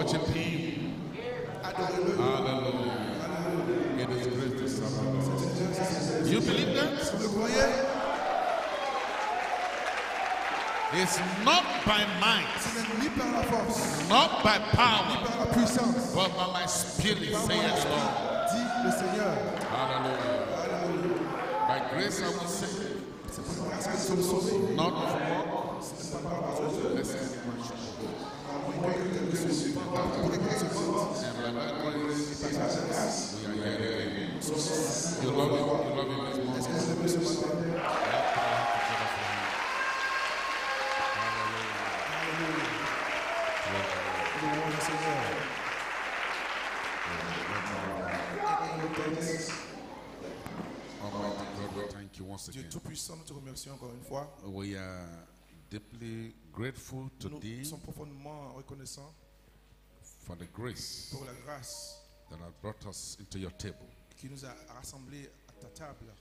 Worship Him. Hallelujah. It is great to serve the Lord. Do you believe that? It's not by might, not by power, but by my spirit, saith the Lord. Hallelujah. By grace I will say, not of work, lest any man should boast. And by that grace, we are here again. You love him this morning. Thank you once again. Dieu Tout-Puissant, nous te remercions encore une fois. We are deeply grateful today Nous sommes profondément reconnaissants for the grace pour la grâce that has brought us into your table. qui nous a rassemblés à ta table.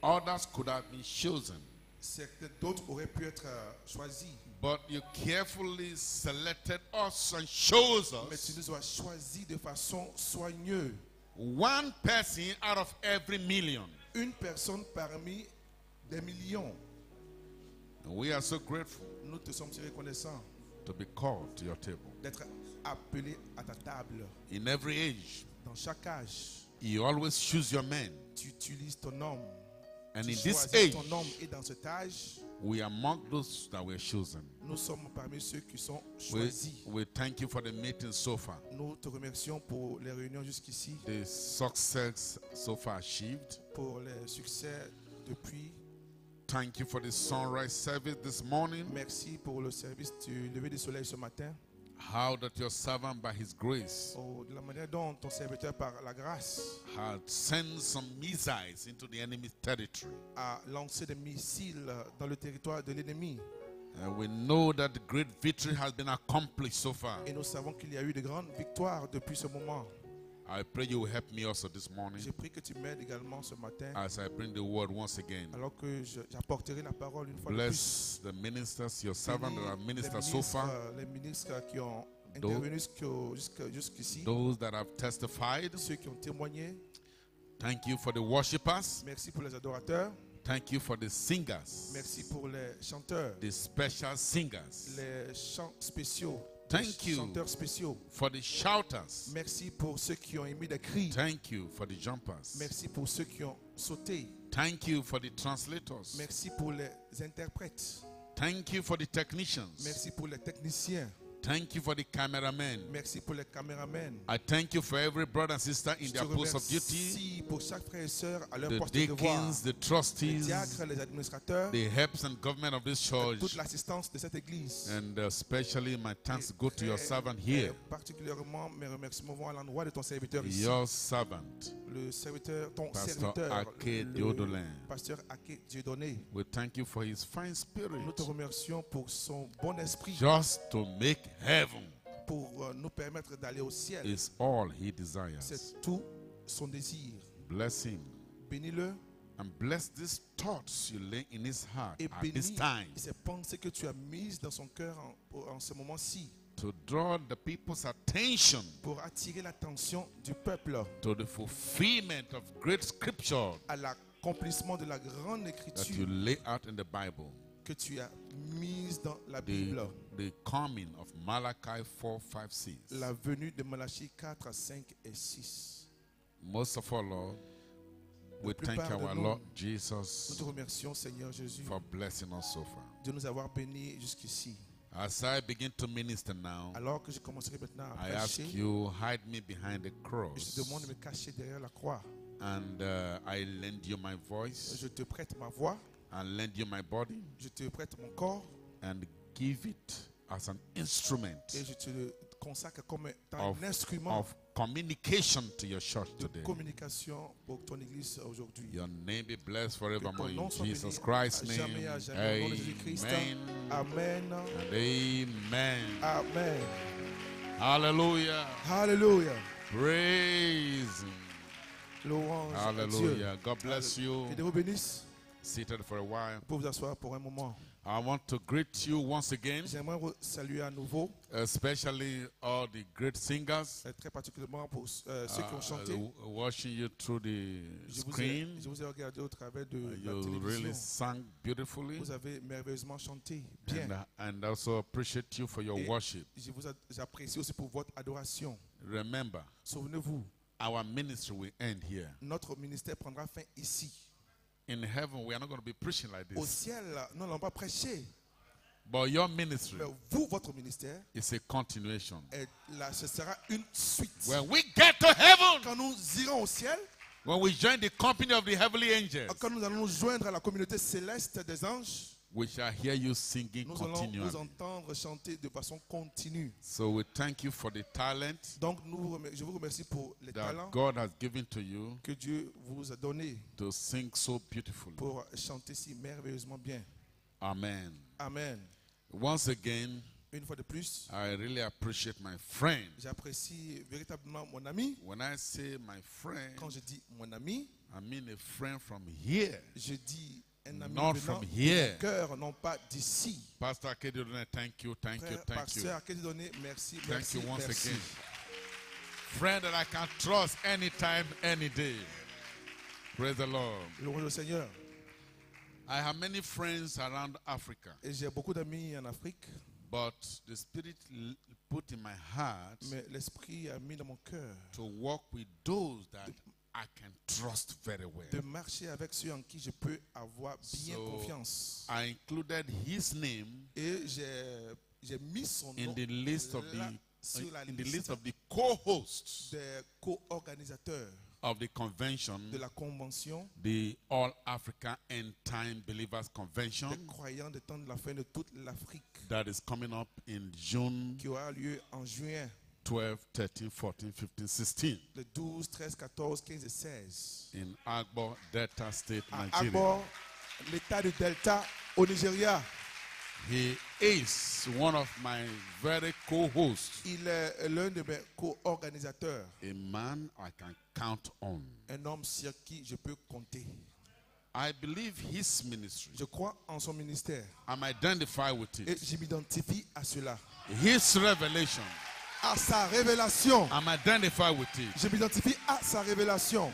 Others could have been chosen, Certains d'autres auraient pu être choisis, but you carefully selected us and chose mais us. tu nous as choisis de façon soigneuse. One person out of every million. Une personne parmi des millions. And we are so grateful Nous te sommes si reconnaissants to be called to your table. d'être appelés à ta table. In every age, Dans chaque âge, you always choose your men. tu utilises ton homme. And Tu in this choisis age, ton homme. Et dans cet âge, we are among those that were chosen. nous sommes parmi ceux qui sont We, choisis. we thank you for the meeting so far. Nous te remercions pour les réunions jusqu'ici, The success so far achieved. pour les succès depuis. Thank you for the sunrise service this morning. Merci pour le service du lever du soleil ce matin. How that your servant, by his grace, De la manière dont ton serviteur, par la grâce, had sent some missiles into the enemy's territory. a lancé des missiles dans le territoire de l'ennemi. And we know that the great victory has been accomplished so far. Et nous savons qu'il y a eu de grandes victoires depuis ce moment. I pray you will help me also this morning Je prie que tu m'aides également ce matin, as I bring the word once again. alors que j'apporterai la parole une fois de plus. Bless the ministers, your servants that have ministered so far, Les ministres qui ont intervenu jusqu'ici, those that have testified. ceux qui ont témoigné. Thank you for the worshipers. Merci pour les adorateurs. Thank you for the singers, Merci pour les chanteurs, the special singers. les chants spéciaux, Thank les you chanteurs spéciaux. for the shouters. Merci pour ceux qui ont émis des cris. Thank you for the jumpers. Merci pour ceux qui ont sauté. Thank you for the translators. Merci pour les interprètes. Thank you for the technicians. Merci pour les techniciens. Thank you for the cameramen. Merci pour les caméramens. I thank you for every brother and sister in Je te their post of duty, remercie pour chaque frère et sœur à leur the poste de devoir. deacons, the Les trustees, diacres, les administrateurs, the helps and government of this church, toute l'assistance de cette église. and especially my thanks Et go to your très- servant et here, particulièrement, mes remerciements vont à l'endroit de ton serviteur ici. your servant, Le serviteur, ton Pastor serviteur, Ake le Diodolin. pasteur Ake Dieudonné. We thank you for his fine spirit, Nous te remercions pour son bon esprit, just to make heaven pour nous permettre d'aller au ciel. is all he desires. C'est tout son désir. Bless him Bénis-le and bless these thoughts you lay in his heart et at this bénis time ces pensées que tu as mises dans son cœur en ce moment-ci, to draw the people's attention pour attirer l'attention du peuple to the fulfillment of great scripture à l'accomplissement de la grande that you écriture lay out in the Bible. que tu as mise dans la The, Bible. the coming of Malachi 4, 5, 6. La venue de Malachie 4, 5 et 6. Most of all, Lord, we La thank plupart de our nous, Lord Nous te Jesus remercions, Seigneur Jésus, for blessing us so far. de nous avoir bénis jusqu'ici. As I begin to minister now, Alors que je commencerai maintenant à I ask prêcher, you hide me behind the je cross, te demande de me cacher derrière la croix. and I lend you my voice, Je te prête ma voix, and lend you my body, je te prête mon corps and give it as an instrument et je te le consacre comme un of, instrument of communication to your church de today. communication pour ton église aujourd'hui. Your name be blessed Que forevermore ton nom in soit Jesus béni Christ's à jamais, name. à jamais, au nom de Jésus-Christ. Amen Amen. and amen. Amen. Hallelujah. Hallelujah. Praise Him. Louange à Dieu. Hallelujah. God bless you. Que Dieu vous bénisse. Seated for a while. Vous pouvez vous asseoir pour un moment. I want to greet you once again, J'aimerais vous saluer à nouveau, especially all the great singers très particulièrement pour ceux qui ont chanté. watching you through the screen. Je vous ai regardé au travers de la You télévision. really sang beautifully, Vous avez merveilleusement chanté bien. and also appreciate you for your Et worship. j'apprécie aussi pour votre adoration. Remember, Souvenez-vous, our ministry will end here. notre ministère prendra fin ici. In heaven, we are not going to be preaching like Au this. ciel, nous n'allons pas prêcher. But your ministry Mais vous, votre ministère, is a continuation. là, ce sera une suite. When we get to heaven, Quand nous irons au ciel, when we join the company of the heavenly angels, quand nous allons nous joindre à la communauté céleste des anges, we shall hear you singing nous allons vous continually. entendre chanter de façon continue. So we thank you for the talent Donc, je vous remercie pour les that talents God has given to you que Dieu vous a donnés to sing so beautifully. pour chanter si merveilleusement bien. Amen. Amen. Once again, Une fois de plus, I really appreciate my friend. j'apprécie véritablement mon ami. When I say my friend, Quand je dis mon ami, I mean a friend from here, je dis un ami not venant from de here. mon cœur, non pas d'ici. Pastor Akedodone, thank you, thank you, Frère, thank you. pasteur, qu'est-ce donné? Merci, Thank merci, you once merci. again. Friend that I can trust anytime, any day. Praise the Lord. Louange au Seigneur. I have many friends around Africa, Et j'ai beaucoup d'amis en Afrique, but the Spirit put in my heart mais l'Esprit a mis dans mon cœur to walk with those that I can trust very well. de marcher avec ceux en qui je peux avoir bien So, confiance. I included his name Et j'ai mis son in nom the list of là, the sur la in the liste list of the co-hosts des co-organisateurs of the convention, de la convention the All Africa End Time Believers Convention des croyants des temps de la fin de toute l'Afrique that is coming up in June qui aura lieu en juin, 12, 13, 14, 15, 16 le 12, 13, 14, 15 et 16. in Agbo, Delta State, À Nigeria. Agbo, l'état de Delta au Nigeria. He is one of my very co-hosts, Il est l'un de mes co-organisateurs, a man I can count on. un homme sur qui je peux compter. I believe his ministry. Je crois en son ministère I'm identified with et it. je m'identifie à cela. His revelation. À sa révélation. I'm identified with it. Je m'identifie à sa révélation.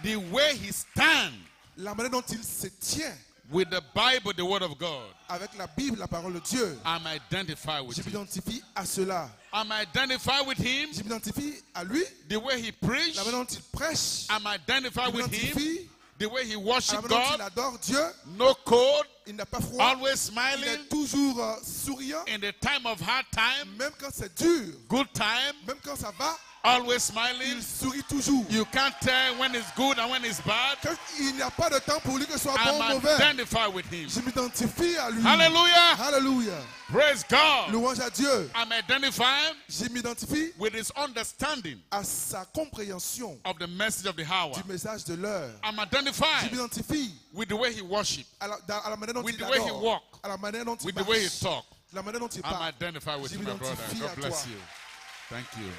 The way he stands La manière dont il se tient with the Bible, the Word of God. avec la Bible, la parole de Dieu. I'm identified with Je it. m'identifie à cela. I'm identified with him. Je m'identifie à lui. The way he preached. La manière dont il prêche. I'm Je identified with him. m'identifie The way he à la worshiped manière dont il God. adore Dieu. No cold. Il n'a pas froid. Always Il smiling. est toujours souriant. In the time of hard time. Même quand c'est dur. Good time. Même quand ça va. Always smiling. Il sourit toujours. You can't tell when it's good and when it's bad. Quand il n'y a pas de temps pour lui que ce soit bon ou I'm mauvais. identified with him. Je m'identifie à lui. Hallelujah. Alléluia. Praise God. Louange à Dieu. I'm identified Je m'identifie with his understanding à sa compréhension of the message of the hour. du message de l'heure. I'm Je identified m'identifie with the way he worshiped, à la manière dont with il the way he adore, walk, à la manière dont il with the way he marche, talk. la manière dont il I'm parle. identified with Je you, my brother. m'identifie God à bless toi. you. Thank you.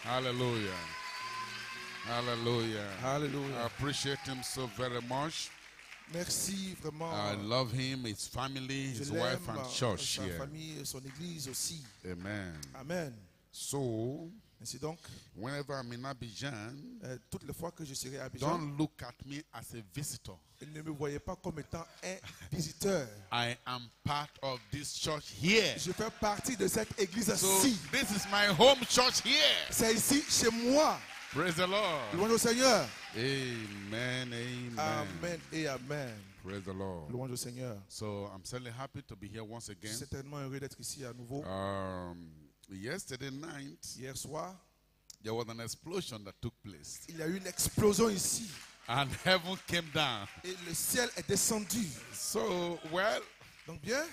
Hallelujah. Hallelujah. I Alléluia. appreciate him so very much. Merci vraiment. I love him, his family, Je his l'aime, wife and church sa here. famille, son église aussi. Amen. Amen. So, Ainsi donc, whenever I'm in Abidjan, toutes les fois que je serai à Abidjan, don't look at me as a visitor. ne me voyez pas comme étant un visiteur. I am part of this church here. Je fais partie de cette église So, ici. this is my home church here. C'est ici, chez moi. Praise the Lord. Louange au Seigneur. Amen. Amen. Amen et Amen. Praise the Lord. Louange au Seigneur. So I'm certainly happy to be here once Je again. suis tellement heureux d'être ici à nouveau. Yesterday night, Hier soir, there was an explosion that took place, il y a eu une explosion ici. and heaven came down. Et le ciel est descendu. So, Donc bien,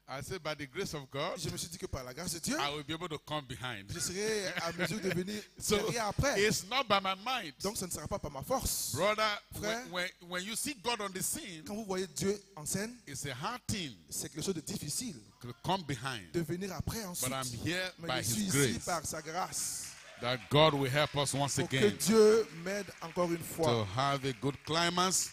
I said, by the grace of God, je me suis dit que par la grâce de Dieu, I will be able to come behind. je serai à mesure de venir So, derrière après. it's not by my might. Donc ce ne sera pas par ma force. Brother, Frère, when you see God on the scene, quand vous voyez Dieu en scène, it's a hard thing c'est quelque chose de difficile to come behind. de venir après ensuite. But I'm here by Mais je suis His ici grace. par sa grâce. That God will help us once Pour que again Dieu m'aide encore une to fois have a good climax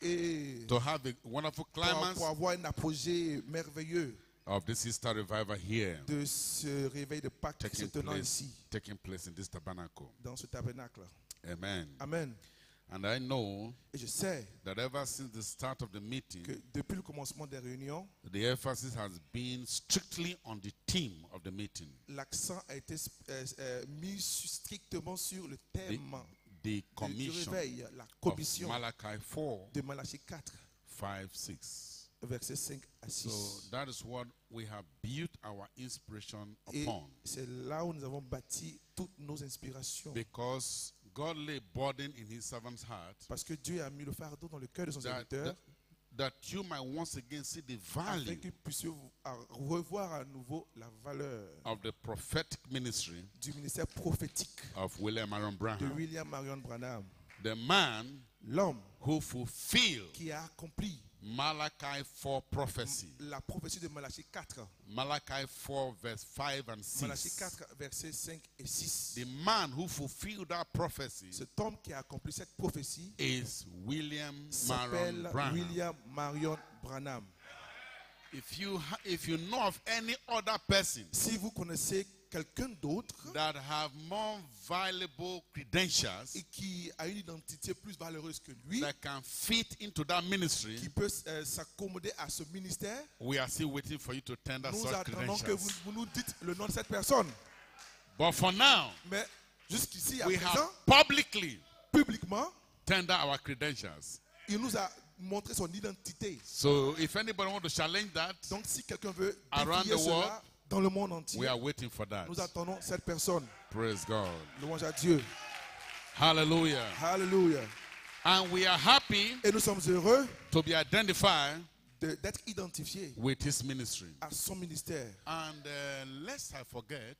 Et to have a wonderful climax pour avoir un apogée merveilleux of this Easter revival here de ce réveil de Pâques qui se tenant ici, taking place in this tabernacle. dans ce tabernacle. Amen. Amen. And I know Et je sais that ever since the start of the meeting, que depuis le commencement des réunions, the emphasis has been strictly on the theme of the meeting. l'accent a été mis strictement sur le thème The du commission réveil, la of commission Malachi 4, de Malachie 4, 5, 6. versets 5 à 6. So that is what we have built our inspiration Et upon. c'est là où nous avons bâti toutes nos inspirations. Because God lay burden in his servant's heart Parce que Dieu a mis le fardeau dans le cœur de son that, serviteur, that you might once again see the afin value qu'il puisse revoir à nouveau la valeur of the prophetic ministry du ministère prophétique of William Aaron de Branham, William Marion Branham, the man l'homme who fulfilled qui a accompli Malachi 4 prophecy. la prophétie de Malachie 4. Malachi 4 verse 5 and Malachie 6. 4, versets 5 et 6. The man who fulfilled that prophecy Cet homme qui a accompli cette prophétie is William Marion s'appelle Branham. William Marion Branham. If you know of any other person Si vous connaissez quelqu'un d'autre that have more valuable credentials et qui a une identité plus valeureuse que lui, that can fit into that ministry, qui peut s'accommoder à ce ministère, we are still waiting for you to tender nous such attendons que credentials. vous nous dites le nom de cette personne. But for now, Mais jusqu'ici, à we présent, have publicly publiquement, tender our credentials. il nous a montré son identité. So if anybody want to challenge that, Donc si quelqu'un veut Around défier the cela world, dans le monde entier, we are waiting for that. nous attendons cette personne. Praise God. Louange à Dieu. Hallelujah. Alléluia. And we are happy Et nous sommes heureux to be identified d'être identifiés with his ministry. à son ministère. And lest I forget,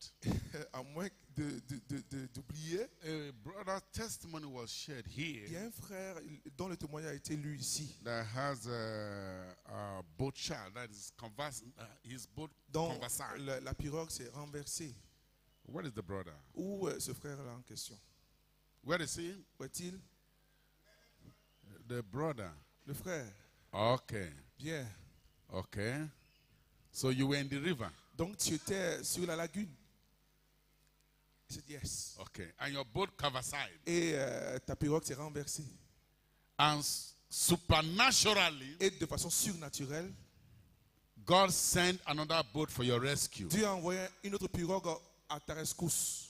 À moins d'oublier, a brother's testimony was shared il y here a un frère dont le témoignage a été lu ici, that has a boat child that is his boat dont conversant. la pirogue s'est renversée. What is the brother? Où est ce frère-là en question? Where is he? Où est-il? The brother. Le frère. Okay. Bien. Okay. So you were in the river. Donc tu étais sur la lagune. I said yes. Okay. And your boat capsized. Et ta pirogue s'est renversée. And supernaturally, Et de façon surnaturelle, God sent another boat for your rescue. Dieu a envoyé une autre pirogue à ta rescousse.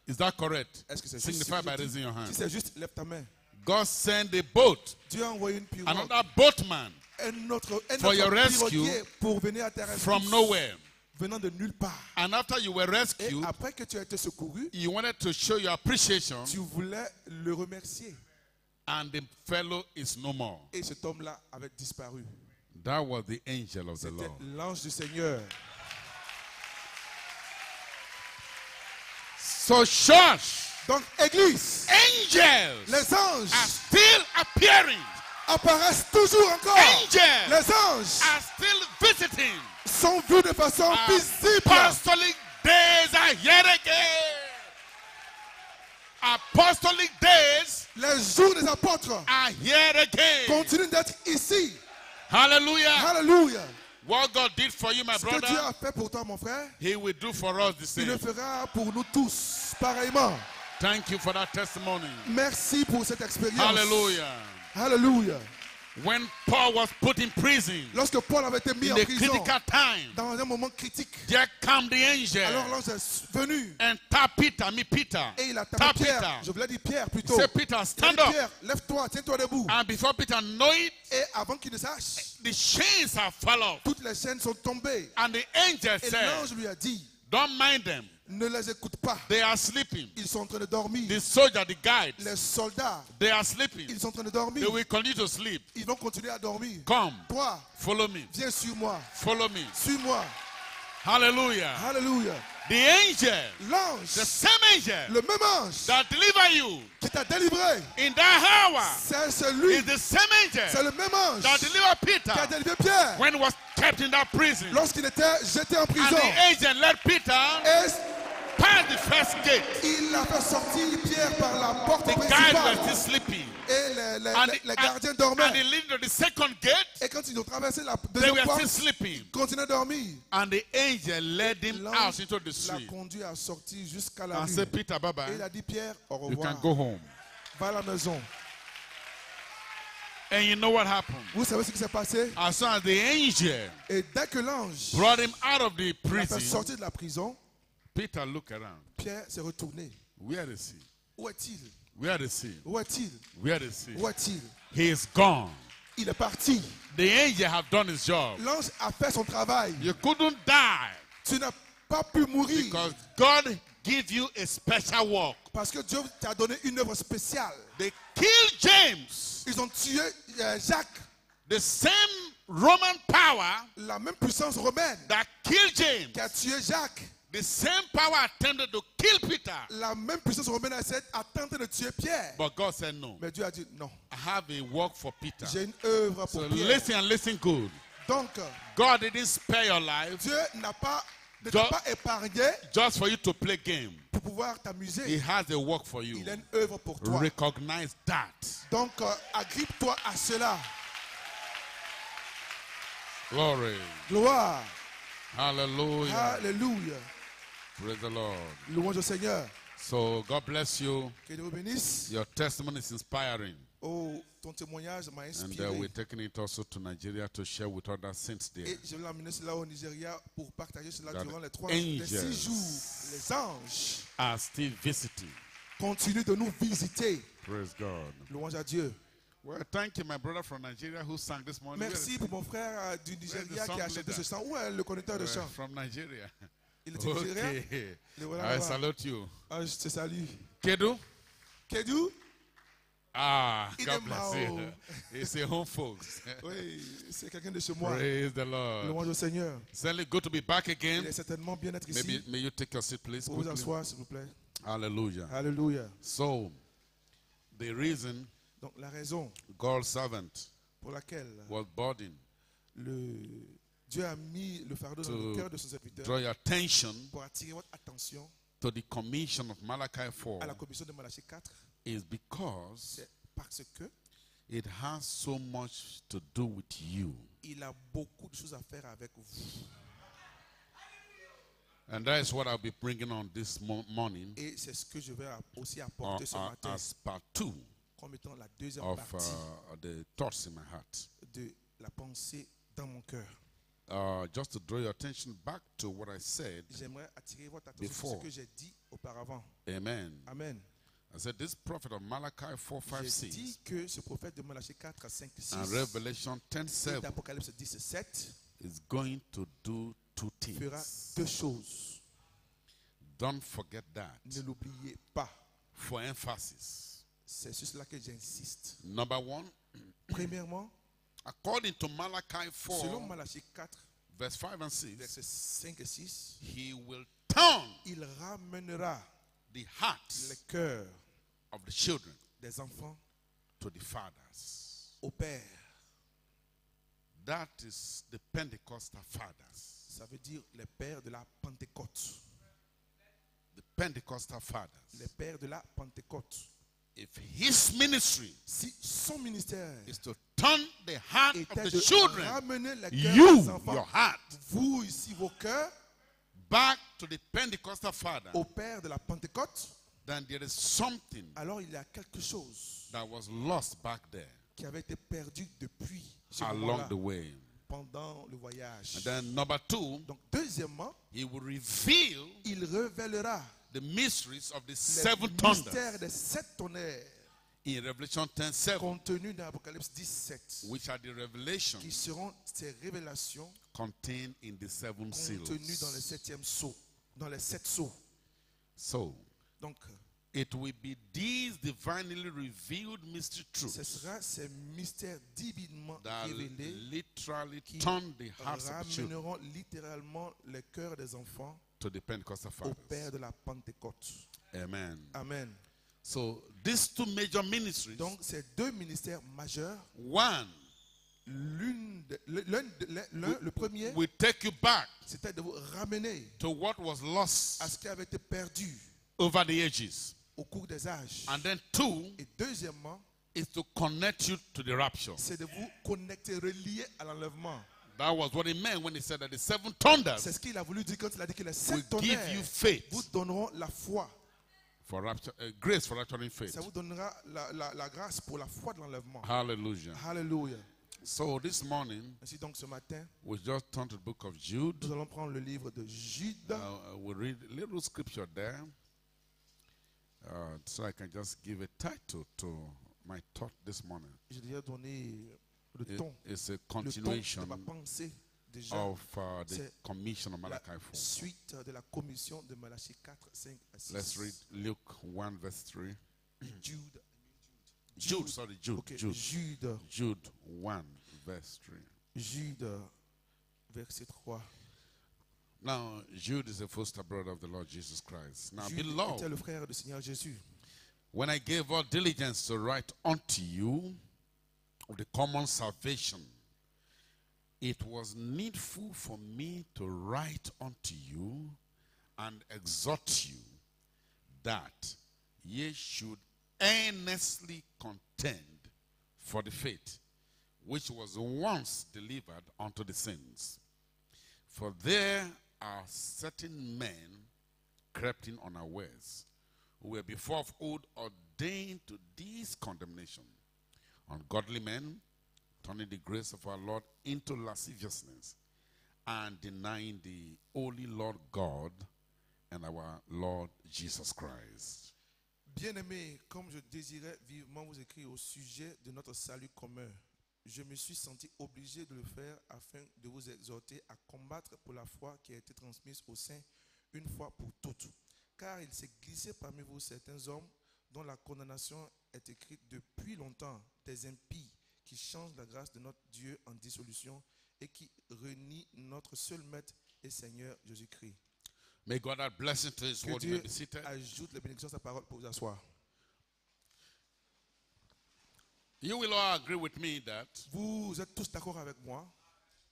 Is that correct? Est-ce que c'est juste? Signify by raising your Si hand. c'est juste, lève ta main. God sent a boat, Dieu a envoyé une pirogue, another boatman un autre for your rescue piroguier pour venir à ta rescousse, from nowhere. venant de nulle part. And after you were Et rescued, après que tu as été secouru, you wanted to show your appreciation, tu voulais le remercier. and the fellow is no more. Et cet homme-là avait disparu. That was the angel of the C'était Lord. l'ange du Seigneur. So church, Donc, Église, angels les anges are still appearing. apparaissent toujours encore. Angels Les anges are still visiting. sont vus de façon visible. Apostolic days are here again. Apostolic days Les jours des apôtres are here again. continuent d'être ici. Hallelujah. Alléluia. What God did for you, my Ce que Dieu brother, a fait pour toi, mon frère, He will do for us the il le same. fera pour nous tous, pareillement. Thank you for that testimony. Merci pour cette expérience. Hallelujah. Alléluia. When Paul was put in prison, Lorsque Paul avait été mis in en the prison, critical time, dans un moment critique, there came the alors angel l'ange est venu and tapped Peter, Peter. et il a Tap tapé Pierre. Peter. Je voulais dire Pierre He plutôt. said, Peter, Il a stand dit, up. Pierre, lève-toi, tiens-toi debout. And before Peter knew it, Et avant qu'il ne sache, the chains have fallen off. toutes les chaînes sont tombées. And the angel Et said, l'ange lui a dit, don't mind them. ne les écoute pas. They are sleeping. Ils sont en train de dormir. The soldier, the guides, Les soldats, they are sleeping. ils sont en train de They dormir. will continue to sleep. Ils vont continuer à dormir. Come, Toi, follow me. viens sur moi. Follow me. Suis-moi. Hallelujah. Alléluia. The angel, the L'ange, same angel le même ange that deliver you qui t'a délivré, in that hour c'est celui, is the same c'est angel le même ange that delivered Peter qui a délivré Pierre when he was kept in that prison. lorsqu'il était jeté en And prison. the angel led Peter Et past the first gate il Il a fait sortir Pierre par la porte The guards were principale. still sleeping. Et les gardiens And dormaient. they leaned to the second gate. Et quand ils ont traversé la They deuxième were porte, still sleeping. ils continuaient à dormir. And the angel led him out L'ange into the l'a street conduit à sortir jusqu'à la and rue. said, Peter, bye Et bye. il a dit, Pierre, au You can revoir. go home. Va à la maison. And you know what happened? Vous savez ce qui s'est passé? As soon as the angel Et dès que l'ange brought him out of the l'a fait prison, sortir de la prison, Peter looked around. Pierre s'est retourné. Where is he? Où est-il? Where is he? Où est-il? Where is he? Où est-il? He is gone. Il est parti. The angel have done his job. L'ange a fait son travail. You couldn't die Tu n'as pas pu mourir because God give you a special work. parce que Dieu t'a donné une œuvre spéciale. They killed James. Ils ont tué Jacques. The same Roman power La même puissance romaine that killed James, qui a tué Jacques. the same power attempted to kill Peter. La même puissance romaine a tenté de tuer Pierre. But God said no. Mais Dieu a dit non. I have a work for Peter. J'ai une œuvre pour So Pierre. listen and listen good. Donc, God didn't spare your life Dieu ne t'a pas épargné just for you to play game. pour pouvoir He t'amuser. has a work for you. Il a une œuvre pour toi. Recognize that. Donc, agrippe-toi à cela. Glory. Gloire. Hallelujah. Alléluia. Praise the Lord. Louange au Seigneur. So God bless you. Que Dieu vous bénisse. Your testimony is inspiring. Oh, ton témoignage m'a And inspiré. we're taking it also to Nigeria to share with other saints there. Et je vais l'emmener cela au Nigeria pour partager cela That durant les 6 angels jours. Les anges Are still visiting. continuent de nous visiter. Praise God. Louange à Dieu. Well, thank you, my brother from Nigeria who sang this morning. Merci pour mon frère du Nigeria qui a chanté ce chant. Où est le conducteur de chant? From Nigeria. Il est du Nigeria? Okay. Le voilà I là-bas. salute you. Ah, je te salue. Kedu? Kedu? Ah, Il God est bless mort. you. It's a home folks. Oui, c'est quelqu'un de chez moi. Praise the Lord. Louange au Seigneur. Certainly good to be back Il again. est certainement bien d'être Maybe ici. may you take your seat, please. Pour vous Quickly. asseoir, s'il vous plaît. Hallelujah. Alléluia. So, the reason Donc, la raison God's servant pour laquelle was burdened Dieu a mis le fardeau dans le cœur de son serviteur draw your attention pour attirer votre attention to the commission of Malachi 4 à la commission de Malachie 4, is because c'est parce que it has so much to do with you. il a beaucoup de choses à faire avec vous. And that is what I'll be bringing on this morning Et c'est ce que je vais aussi apporter ce matin as part 2 comme étant la deuxième of partie the thoughts in my heart. de la pensée dans mon cœur. Just to draw your attention back to what I said. J'aimerais attirer votre attention sur Before. ce que j'ai dit auparavant. Amen. Amen. I said this prophet of Malachi 4, 5, J'ai 6 dit que ce prophète de Malachie 4, 5 et 6 and Revelation 10, et 7 d'Apocalypse 10, 7 is going to do two fera things. deux choses. Don't forget that. Ne l'oubliez pas. For emphasis. C'est sur cela que j'insiste. Number one, Premièrement, according to Malachi selon 4, Malachie 4, verse 5 and 6, versets 5 et 6, he will turn il ramènera the les hearts cœurs of the children des enfants to the fathers. au Père. That is the Pentecostal fathers. Ça veut dire les pères de la Pentecôte. The Pentecostal fathers. Les pères de la Pentecôte. If his ministry Si son ministère is to turn the heart of était the de children, ramener les cœurs you, des enfants, your heart, vous ici vos cœurs, back to the Pentecostal father, au Père de la Pentecôte, then there is something alors il y a quelque chose that was lost back there qui avait été perdu depuis ce along moment-là, the way. pendant le voyage. And then number two, Donc deuxièmement, he will reveal il révélera the mysteries of the les seven mystères thunders des 7 tonnerres in Revelation 10, 7, contenus dans Apocalypse 17, which are the revelations qui seront ces révélations contained in the seven contenues dans le seals. 7e sceau, dans les 7 sceaux. So, Donc, it will be these divinely revealed mystery ce truths sera ces mystères divinement that révélés literally qui turn the hearts of the children ramèneront littéralement les cœurs des enfants to the Pentecostal au Père fathers. de la Pentecôte. Amen. Amen. So, these two major ministries, Donc, ces deux ministères majeurs, one le premier, will take you back c'était de vous ramener to what was lost à ce qui avait été perdu over the ages. au cours des âges. And then 2 Et deuxièmement, is to connect you to the rapture. c'est de vous connecter, relier à l'enlèvement. That was what he meant when he said that the 7 C'est thunders ce qu'il a voulu dire quand il a dit que les will 7 give you tonnerres faith vous donneront la foi. for rapture, grace for rapturing faith. Ça vous donnera la grâce pour la foi de l'enlèvement. Hallelujah. Hallelujah. So this morning, Ainsi donc ce matin, we just turn to the book of Jude. nous allons prendre le livre de Jude. We'll read a little scripture there. So I can just give a title to my thought this morning. J'ai déjà donné le ton. It's a Le ton continuation de ma pensée déjà. of the C'est commission of la Malachi 4. suite de la commission de Malachie 4, 5 à 6. Let's read Luke 1 verse 3. Jude. Jude. Okay. Jude. Jude 1 verse 3. Jude, verset 3. Now, Jude is a foster brother of the Lord Jesus Christ. Now, Jude était beloved, le frère du Seigneur Jésus. when I gave all diligence to write unto you of the common salvation, it was needful for me to write unto you and exhort you that ye should earnestly contend for the faith which was once delivered unto the saints. For there are certain men crept in unawares, who were before of old ordained to this condemnation, ungodly men, turning the grace of our Lord into lasciviousness, and denying the holy Lord God and our Lord Jesus Christ. Bien-aimés, comme je désirais vivement vous écrire au sujet de notre salut commun, je me suis senti obligé de le faire afin de vous exhorter à combattre pour la foi qui a été transmise au sein une fois pour toutes. Car il s'est glissé parmi vous certains hommes dont la condamnation est écrite depuis longtemps, des impies qui changent la grâce de notre Dieu en dissolution et qui renient notre seul Maître et Seigneur Jésus-Christ. May God add blessing to his Que word. You may Dieu be seated. ajoute les bénédictions à sa parole pour vous asseoir. You will all agree with me that Vous êtes tous d'accord avec moi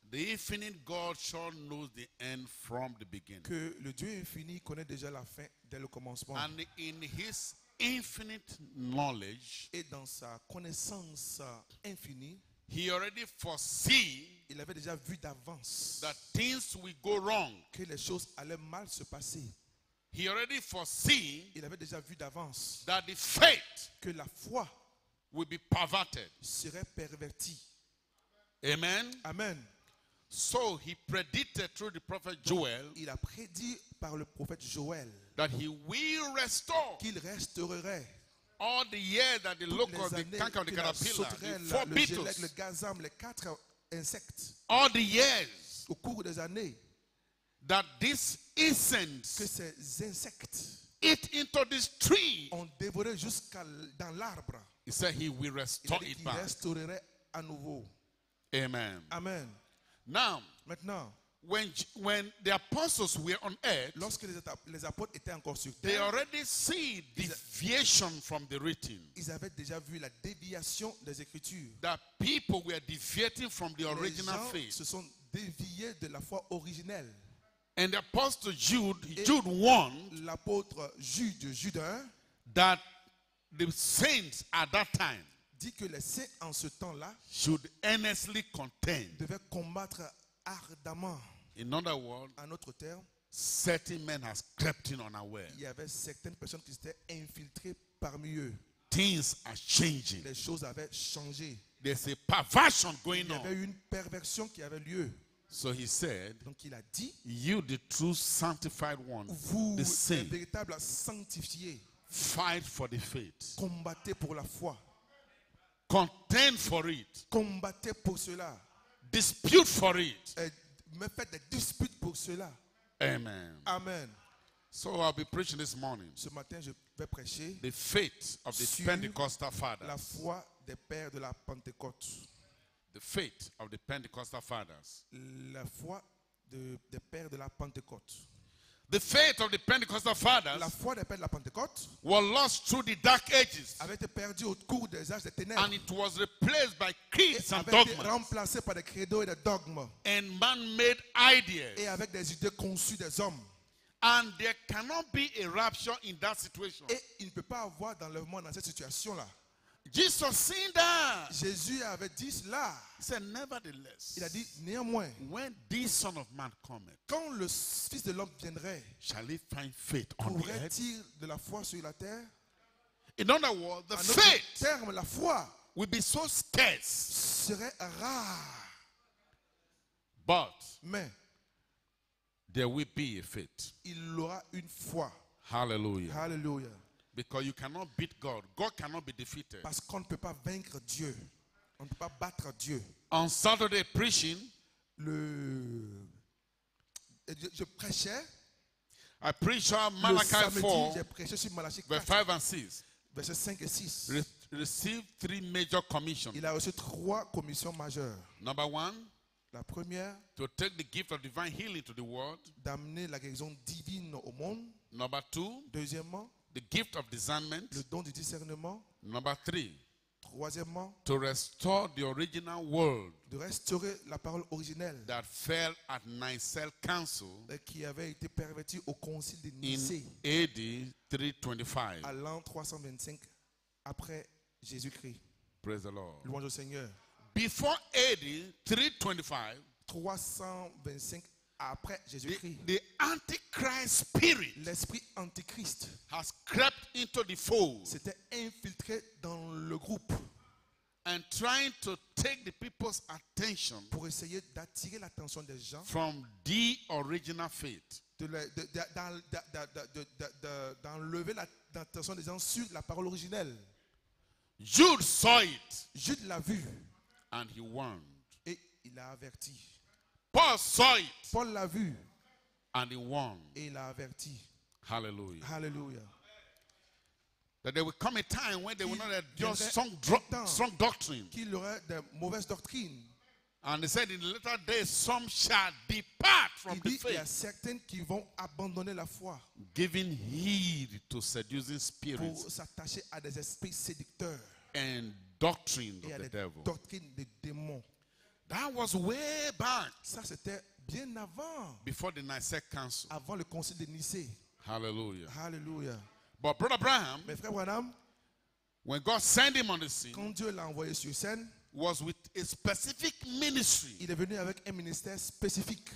the infinite God sure knows the end from the beginning. que le Dieu infini connaît déjà la fin dès le commencement. And in his infinite knowledge, Et dans sa connaissance infinie, he already foresee il avait déjà vu d'avance that things will go wrong. que les choses allaient mal se passer. He already foresee Il avait déjà vu d'avance that the faith que la foi will be perverted. serait pervertie. Amen. Amen. So he predicted through the prophet Joel Il a prédit par le prophète Joël that he will restore qu'il restaurerait all the years that the toutes locust, les the années canker, the que la caterpillar, sauterelle, the four le gélec, le beetles, gazam, les 4 insectes, all the years au cours des années, that these que insects ces insectes eat into this tree. ont dévoré jusqu'à dans l'arbre. He said he will Il a restore dit it qu'il back. restaurerait à nouveau. Amen. Amen. Now, Maintenant, when the apostles were on earth, lorsque les apôtres étaient encore sur they terre, already see deviation from the written. ils avaient déjà vu la déviation des Écritures. That people were deviating from the Les original gens faith. se sont déviés de la foi originelle. And the apostle Jude Et warned l'apôtre Jude 1 that the saints at that time dit que les saints en ce temps-là should earnestly contend. devaient combattre ardemment. In other words, En autre terme, certain men has crept in unaware. il y avait certaines personnes qui s'étaient infiltrées parmi eux. Things are changing. Les choses avaient changé. There's a perversion going Il y avait on. une perversion qui avait lieu. So he said, Donc il a dit, you the true sanctified one, vous, the les saint, véritables sanctifiés, fight for the faith. combattez pour la foi. Contend for it. Combattez pour cela. Dispute for it. Me faites des disputes pour cela. Amen. Amen. So I'll be preaching this morning Ce matin, je vais prêcher the faith of the Sur Pentecostal la fathers. foi des pères de la Pentecôte. The faith of the Pentecostal fathers. La foi des pères de la Pentecôte. The faith of the Pentecostal fathers La foi des pères de la Pentecôte was lost through the dark ages, avait été perdue au cours des âges des ténèbres. and it was replaced by creeds Et and avait été dogmas remplacée par des credos et des dogmes. and man-made ideas. Et avec des idées conçues des hommes. And there cannot be a rapture in that situation. Et il ne peut pas avoir d'enlèvement dans cette situation-là. Jesus seen that. Jésus avait dit cela. He said, nevertheless, Il a dit, néanmoins, when this Son of Man cometh, quand le Fils de l'homme viendrait, shall he find faith on the earth? trouverait-il de la foi sur la terre? In other words, the En d'autres faith termes, la foi will be so scarce. serait rare. But Mais there will be a faith. il aura une foi. Hallelujah. Alléluia. Because you cannot beat God. God cannot be defeated. Parce qu'on ne peut pas vaincre Dieu. On ne peut pas battre Dieu. On Saturday preaching, Je prêchais. I preached on Le Malachi samedi, 4, j'ai prêché sur Malachie verse 4, 5 and 6. versets 5 et 6. Receive three major commissions. Il a reçu 3 commissions majeures. Number one, La première, to take the gift of divine healing to the world. d'amener la guérison divine au monde. Number two, Deuxièmement, the gift of discernment. le don du discernement. Number three, Troisièmement, to restore the original word de restaurer la parole originelle that fell at Nicene Council qui avait été pervertie au concile de in Nicée AD 325. à l'an 325 après Jésus-Christ. Praise the Lord. Louange au Seigneur. Before AD 325, 325 après Jésus-Christ, the Antichrist spirit l'esprit antichrist has crept into the fold s'était infiltré dans le groupe and trying to take the people's attention pour essayer d'attirer l'attention des gens, from the original faith. d'enlever l'attention des gens sur la parole originelle. Jude saw it Jude l'a vu and he warned. et il a averti. Paul saw it Paul l'a vu and he warned. et il a averti. Hallelujah. Alléluia. That there will come a time when they will not endure viendrait strong doctrine. Qu'il y aurait de mauvaises doctrines. And he said in the latter days, some shall depart from Il the dit qu'il y a faith, certaines qui vont abandonner la foi giving heed to seducing pour spirits s'attacher à des esprits séducteurs and doctrine et à of the des devil. doctrines des démons. That was way back Ça, c'était bien avant, before the Nicene Council. avant le concile de Nicée. Hallelujah. Alléluia. But Brother Abraham, Mais frère Branham, when God sent him on the scene, quand Dieu l'a envoyé sur scène, was with a specific ministry. il est venu avec un ministère spécifique.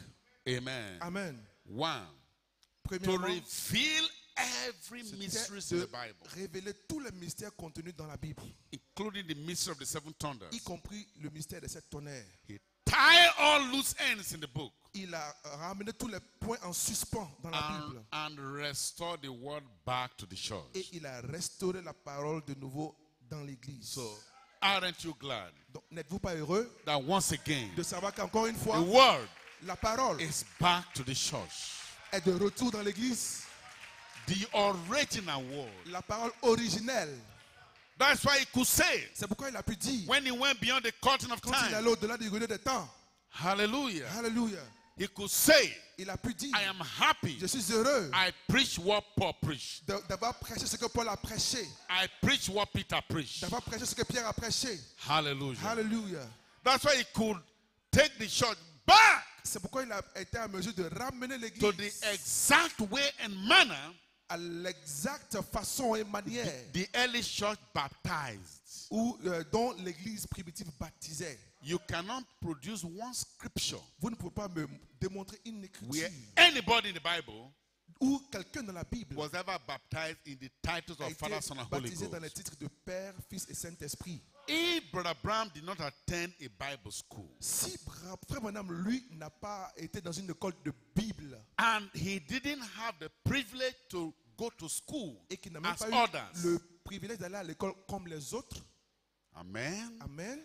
Amen. Amen. One, to Premièrement, reveal every mystery in c'était the de Bible, révéler tous les mystères contenus dans la Bible, including the mystery of the seven thunders. y compris le mystère des 7 tonnerres. He tied all loose ends in the book Il a ramené tous les points en suspens dans la Bible. and restored the word back to the church. Et il a restauré la parole de nouveau dans l'église. So, aren't you glad Donc, n'êtes-vous pas heureux that once again de savoir qu'encore une fois, the word la parole is back to the church? est de retour dans l'église? The original word. La parole originelle. That's why he could say, C'est pourquoi il a pu dire, when he went beyond the curtain of quand il est time, allé au-delà du rideau des temps, hallelujah, alléluia, he could say, il a pu dire, I am happy je suis heureux I preach what Paul preached. d'avoir prêché ce que Paul a prêché, I preach what Peter preached. d'avoir prêché ce que Pierre a prêché. Hallelujah. Alléluia. That's why he could take the church back C'est pourquoi il a été en mesure de ramener to the l'église exact way and manner à l'exacte façon et manière the early church baptized. dont l'église primitive baptisait. You cannot produce one scripture Vous ne pouvez pas me démontrer une where écriture anybody in the Bible où quelqu'un dans la Bible was ever baptized in the titles a of été Father, Son, and Holy baptisé dans les Ghost. titres de Père, Fils et Saint-Esprit. If Brother Bram did not attend a Bible school Si Frère Branham, lui, n'a pas été dans une école de Bible and he didn't have the privilege to go to school et qu'il n'a même as pas eu others, le privilège d'aller à l'école comme les autres, amen, amen,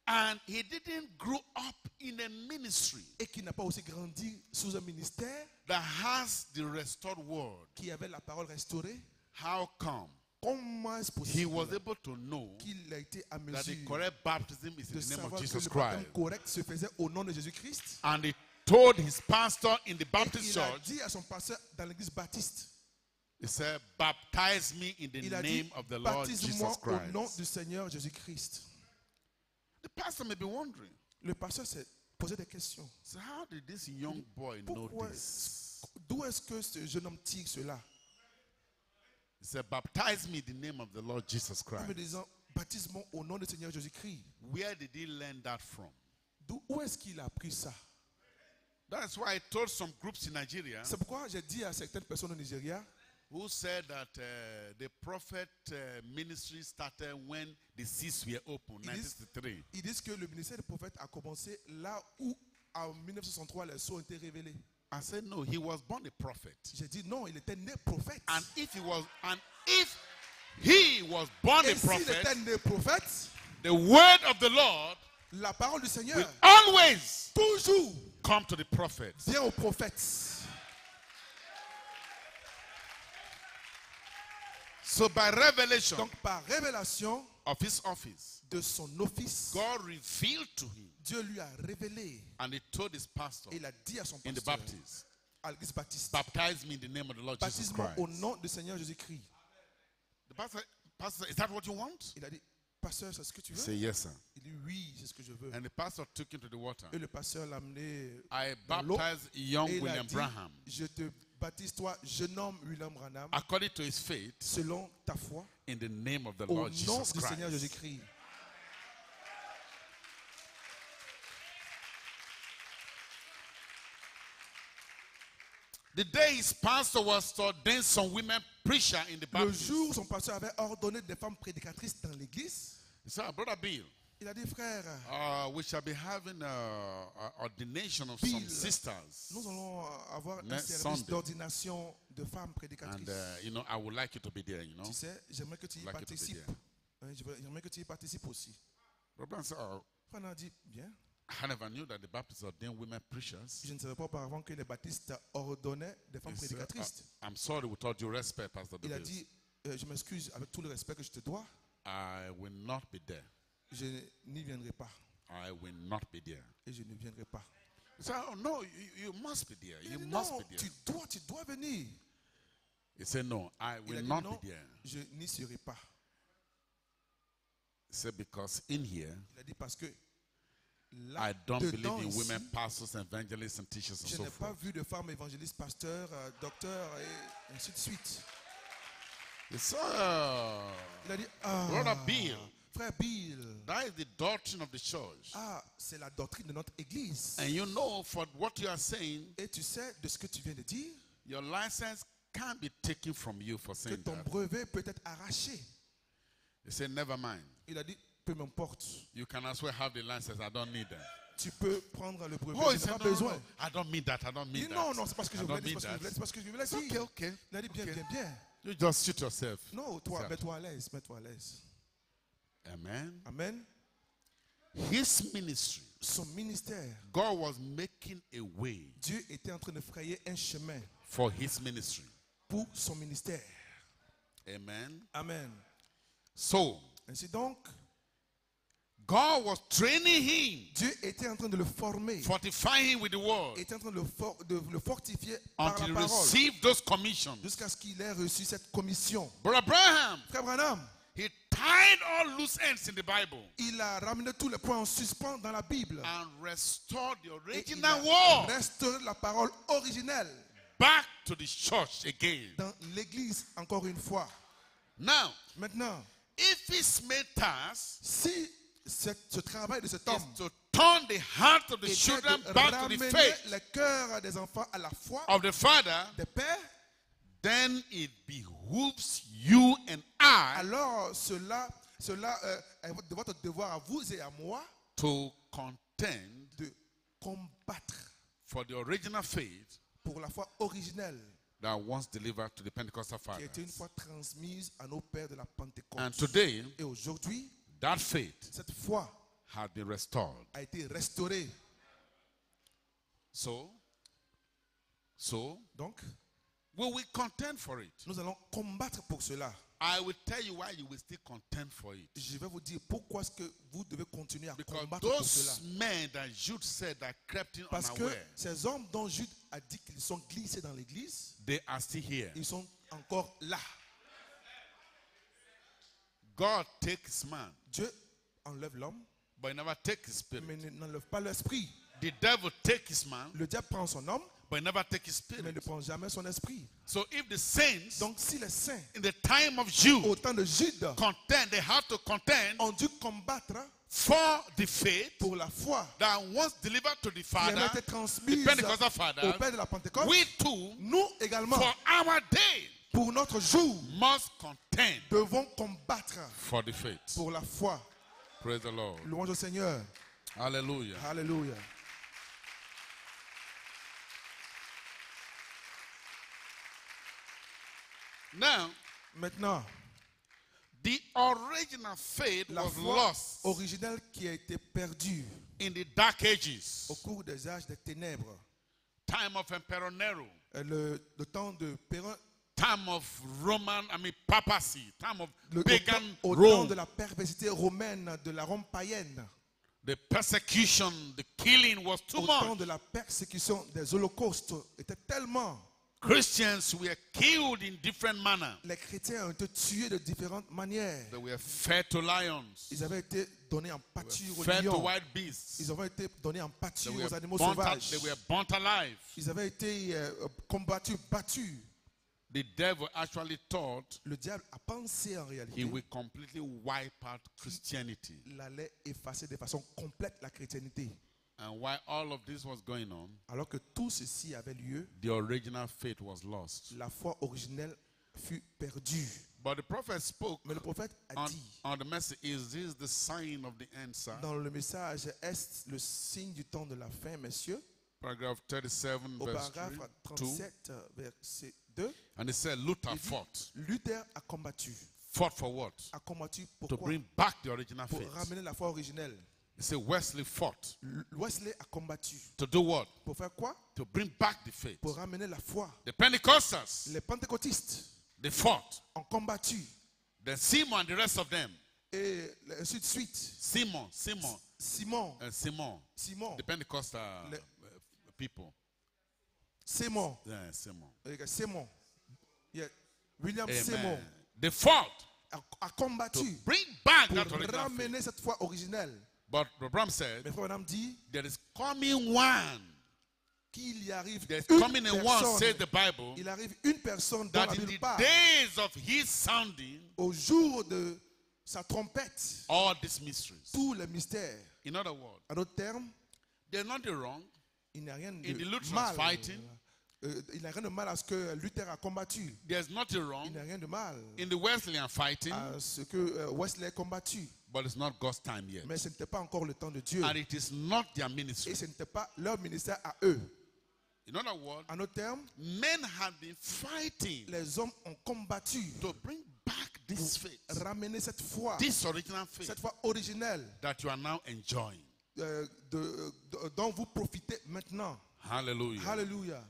and he didn't grow up in a ministry et qui n'a pas aussi grandi sous un ministère that has the restored word, qui avait la parole restaurée, how come comment est-ce he was possible able to know qu'il a été à that the mesure correct baptism is in de the name savoir of que Jesus le baptême Christ? correct se faisait au nom de Jésus-Christ? And he told his pastor in the Et Baptist il a church, dit à son pasteur dans l'église baptiste, he said, baptize me in the il a name dit, of the Lord Jesus baptise-moi au nom Christ. du Seigneur Jésus-Christ. The pastor may be wondering, Le pasteur s'est posé des questions. so how did this young boy know Pourquoi this? D'où est-ce que ce jeune homme tire cela? He said, baptize me in the name of the Lord Jesus En me Christ. disant, baptise-moi au nom du Seigneur Jésus-Christ. Where did he learn that from? Où est-ce qu'il a appris ça? That's why I told some groups in Nigeria C'est pourquoi j'ai dit à certaines personnes au Nigeria who said that the prophet ministry started when the seas were open, It is- 1963. ils disent que le ministère des prophètes a commencé là où, en 1963, les sceaux ont été révélés. I said, no, he was born a prophet. J'ai dit non, il était né prophète. And if he was born Et a s'il prophet, était né prophète, the word of the Lord la parole du Seigneur will always toujours come to the prophet. vient au prophète. So by revelation Donc par révélation of his office, de son office, God revealed to him, Dieu lui a révélé and he told his pastor et il a dit à son in the pasteur, Baptist, à l'église baptiste, baptize me in the name of the Lord Jesus baptise-moi Christ. au nom du Seigneur Jésus-Christ. The pastor, is that what you want? Il a dit, pasteur, c'est ce que tu He veux? said, yes, sir. Il dit, oui, c'est ce que je veux. And the pastor took him to the water. Et le pasteur l'a amené I dans l'eau. baptized young Et il a William dit, Branham je te baptise toi, jeune homme William Branham, according to his faith selon ta foi, in the name of the au Lord nom Jesus du Seigneur Christ. Jésus-Christ. The day his pastor was ordained some women preacher in the Le Baptist. jour où son pasteur avait ordonné des femmes prédicatrices dans l'église, He said, Brother Bill, il a dit, frère, we shall be having a ordination of Bill, some sisters. nous allons avoir un Next service Sunday. d'ordination de femmes prédicatrices. And, I would like you to be there, Tu sais, j'aimerais que tu y Like it to be participes. there. Hein, j'aimerais que tu y participes aussi. Brother said, Frère a dit, bien. I never knew that the Baptists ordained women preachers. Je ne savais pas auparavant que les baptistes ordonnaient des femmes He said, prédicatrices. I'm sorry with all due respect, Pastor Il a Davis. dit, je m'excuse avec tout le respect que je te dois, I will not be there. je n'y viendrai pas. I will not be there. Et je ne viendrai pas. He said, oh, no, you must be there. Il You a dit, must non, be there. tu dois venir. He said, no, I Il a will dit, not non, be there. je n'y serai pas. He said, because in here, Il a dit, parce que là, I don't dedans believe in ici, women pastors, evangelists, and teachers, and je so n'ai pas forth. vu de femmes évangélistes, pasteurs, docteurs, et ainsi de suite. He said, Il a dit, ah, Brother Bill, frère Bill, that is the doctrine of the church. ah, c'est la doctrine de notre église. And you know, for what you are saying, Et tu sais de ce que tu viens de dire, your license can't be taken from you for que saying ton that. brevet peut être arraché. He said, never mind. Il a dit, peu m'importe. You can as well have the license. I don't need that. Tu peux prendre le brevet. Oh, je he n'ai said, pas no, no, besoin. no. I don't mean that. I don't Il mean dit, that. non, non, c'est parce que I je don't voulais dire, mean c'est parce que je that. voulais, c'est parce que je voulais Okay, dire. okay. Il a dit, bien, Okay. bien, bien. You just shoot yourself. Non, toi, Yourself. mets-toi à l'aise, mets-toi à l'aise. Amen. Amen. His ministry, Son ministère, God was making a way Dieu était en train de frayer un chemin for his ministry. pour son ministère. Amen. Amen. So, Ainsi donc, God was training him, Dieu était en train de le former, fortifying him with the word était en train de le fortifier par until he la parole, received those commissions. jusqu'à ce qu'il ait reçu cette commission. Brother Abraham, Frère Branham, he tied all loose ends in the Bible il a ramené tous les points en suspens dans la Bible. and restored the Et il original a word restauré la parole originelle back to the church again. dans l'église encore une fois. Now, Maintenant, if his main task si ce travail de cet is homme to turn the heart of the était children de back to the ramener faith les cœurs des enfants à la foi of the Father, des pères, then it behooves you and I alors cela est de votre devoir à vous et à moi to contend de combattre for the original faith pour la foi originelle that once delivered to the Pentecostal qui a été une fathers. fois transmise à nos pères de la Pentecôte. And today, Et aujourd'hui, that faith cette foi has been restored. a été restaurée. So, Donc, will we contend for it? nous allons combattre pour cela. I will tell you why you will still contend for it. Je vais vous dire pourquoi est-ce que vous devez continuer à Because combattre pour cela. those men that Jude said that crept in Parce que unaware, ces hommes dont Jude a dit qu'ils sont glissés dans l'église, they are still here. ils sont encore là. God takes man, Dieu enlève l'homme, but he never takes his spirit. mais n'enlève pas l'esprit. The devil takes his man, Le diable prend son homme, but he never take his mais spirit. ne prend jamais son esprit. So if the saints Donc si les saints, in the time of Jude au temps de Jude, contend, they have to contend ont dû combattre for the faith pour la foi that once delivered to the qui avait Father, été the transmise Pentecostal au Father, Père de la Pentecôte, we too, nous également, for our day, pour notre jour, must contend devons combattre for the faith. pour la foi. Praise the Lord. Louange au Seigneur. Hallelujah. Alléluia. Now, Maintenant, the original faith la was foi lost originelle qui a été perdue in the Dark Ages, au cours des âges des ténèbres, time of Emperor Nero, le temps de Périn, time of papacy, time of au pagan temps Rome, de la perversité romaine, de la Rome païenne, the persecution, the killing was too au temps much. de la persécution des holocaustes, était tellement. Christians were killed in different manners. Les chrétiens ont été tués de différentes manières. They were fed to lions, Ils avaient été donnés en pâture aux fed to lions. wild beasts. Ils avaient été donnés en They pâture were aux animaux burnt, sauvages. they were burnt alive. Ils avaient été combattus, battus. The devil actually thought Le diable a pensé en he réalité will completely wipe out Christianity. qu'il allait effacer de façon complète la chrétienté. And while all of this was going on, Alors que tout ceci avait lieu, the original faith was lost. la foi originelle fut perdue. But the prophet spoke Mais le prophète a dit on the message, is this the sign of the end, sir? dans le message, est-ce le signe du temps de la fin, messieurs? Paragraph 37, Au verse paragraphe 2. 37, verset 2, And it said, Luther il dit, fought. Luther a combattu. Fought for what? A combattu To pourquoi? bring back the original Pour faith. ramener la foi originelle. He said, Wesley fought. Wesley a combattu. To do what? Pour faire quoi? To bring back the faith. Pour ramener la foi. The Pentecostals, Les pentecôtistes they fought. ont combattu. Then Simon and the rest of them. Et ainsi de suite. Simon, Simon. the Pentecostal Le- people. Simon. Yeah, Simon. Simon. Yeah. William Amen. Simon They fought a to combattu bring back pour that original faith. ramener cette foi originelle. But Abraham said, Mais frère Madame dit there is coming one. qu'il y arrive There's une coming a one, says personne. the Bible, Il arrive une personne dont that la in Bible the parle. days of his sounding, Au jour de sa trompette, all these mysteries. tous les mystères. In other words, En d'autres termes, there's nothing wrong il n'y a rien in the de Lutherans mal. fighting. Il n'y a rien de mal à ce que Luther a combattu. There's nothing Il wrong n'y a rien de mal in the Wesleyan fighting, à ce que Wesley a combattu. but it's not God's time yet. Mais ce n'était pas encore le temps de Dieu. And it is not their ministry. Et ce n'était pas leur ministère à eux. In other words, En d'autres termes, men have been fighting les hommes ont combattu to bring back this faith, pour ramener cette foi, this original faith cette foi originelle that you are now enjoying. dont vous profitez maintenant. Hallelujah. Alléluia.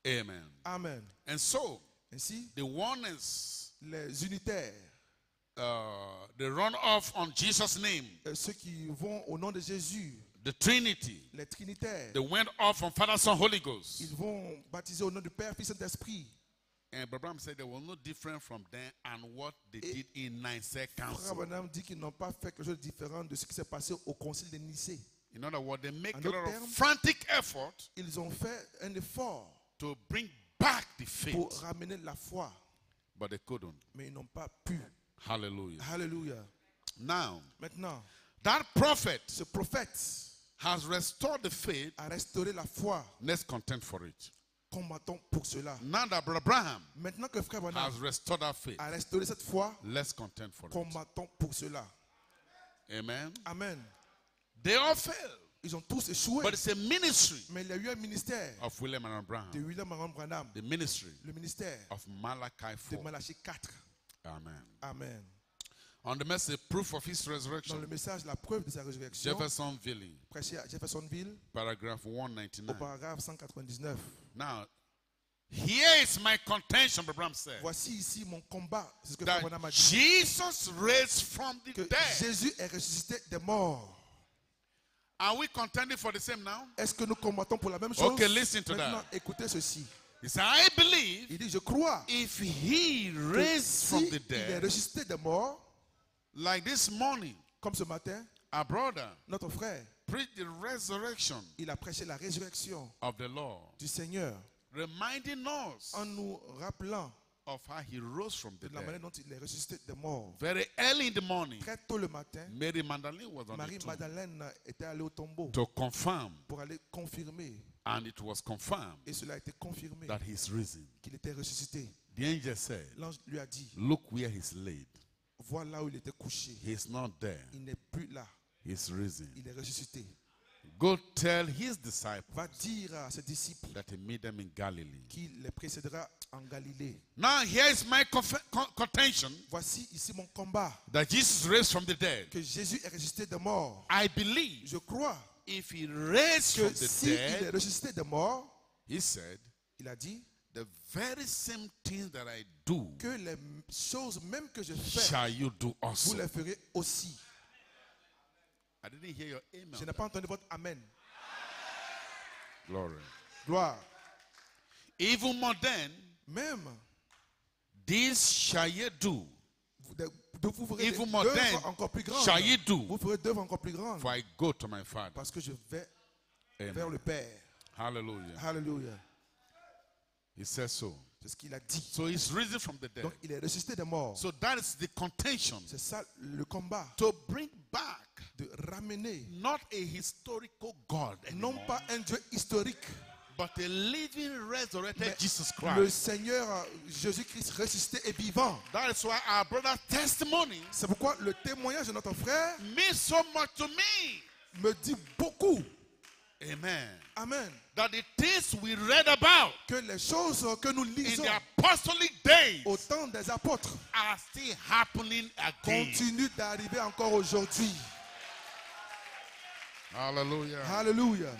Amen. Amen. And so, Ainsi, the oneness, les unitaires, they run off on Jesus' name. ceux qui vont au nom de Jésus, The Trinity, les trinitaires, they went off on Father, Son, Holy Ghost. ils vont baptiser au nom du Père, Fils et Saint-Esprit. And Abraham said they were no different from them and what they did in Nicene Frère Council. Branham dit qu'ils n'ont pas fait quelque chose de différent de ce qui s'est passé au concile de Nicée. In other words, they make En a d'autres lot of termes, frantic effort Ils ont fait un effort to bring back the pour faith, ramener la foi, but they couldn't. mais ils n'ont pas pu. Hallelujah. Alléluia. Now, Maintenant, that prophet ce prophète has restored the faith. a restauré la foi. Let's contend for it. Combattons pour cela. Now that Brother Abraham Maintenant que Frère Branham has restored that faith, a restauré cette foi, let's contend for it. combattons pour cela. Amen. Amen. They all failed, Ils ont tous échoué. but it's a ministry Mais il y a eu un ministère of William and de Abraham, William Marion Branham, the ministry le ministère of Malachi de 4. Malachie 4. Amen. Amen. On the message, proof of his Dans le resurrection, message, la preuve de sa résurrection, Jeffersonville, prêché à Jeffersonville, paragraph au 199. paragraphe 199. Now, here is my contention, Abraham said, Voici ici mon combat. C'est ce que Frère that Branham a dit. Jesus raised from the Que dead. Jésus est ressuscité des morts. Are we contending for the same now? Est-ce que nous combattons pour la même chose? Okay, listen to Maintenant, that. écoutez ceci. He said, I believe Il dit, je crois if he que raised from si the il est dead, ressuscité des morts, like this morning, comme ce matin, our brother, notre frère, preached the resurrection Il a prêché la résurrection of the Lord, du Seigneur reminding us en nous rappelant of how he rose from the de la manière dead. dont il est ressuscité des morts. Very early in the morning, Très tôt le matin, Mary Magdalene was on the tomb Marie-Madeleine était allée au tombeau to confirm, pour aller confirmer. and it was confirmed Et cela a été confirmé that he's risen. qu'il était ressuscité. The angel said, L'ange lui a dit, look where he's laid. vois là où il était couché. He's not there. Il n'est plus là. He's risen. Il est ressuscité. Go tell his disciples Va dire à ses disciples that he meet them in Galilee. qu'il les précédera en Galilée. Now here is my contention Voici ici mon combat. that Jesus raised from the dead. Que Jésus est ressuscité des morts. I believe Je crois if he raised que from the s'il est dead, ressuscité des morts, he said, il a dit the very same thing that I do que les choses même que je fais, shall you do vous also. les ferez aussi. I didn't hear your amen. Je n'ai pas entendu votre amen. Glory. Gloire. Even more than Même, this shall ye do, vous ferez even des more than œuvres encore plus grandes. shall ye do, Vous ferez d'œuvres encore plus grandes. for I go to my Father. Parce que je vais vers Amen. le Père. Hallelujah. Alléluia. He says so. C'est ce qu'il a dit. So he's risen from the dead. Donc il est ressuscité des morts. So that is the contention, C'est ça le combat. to bring back De ramener not a historical God non anymore, pas un Dieu historique, but a living resurrected mais Jesus le Christ. Seigneur Jésus-Christ ressuscité et vivant. That is why our brother's testimony C'est pourquoi le témoignage de notre frère means so much to me. me dit beaucoup. Amen. Amen. That the things we read about Que les choses que nous in lisons the apostolic days au temps des apôtres are still happening again. continuent d'arriver encore aujourd'hui. Hallelujah. Alléluia.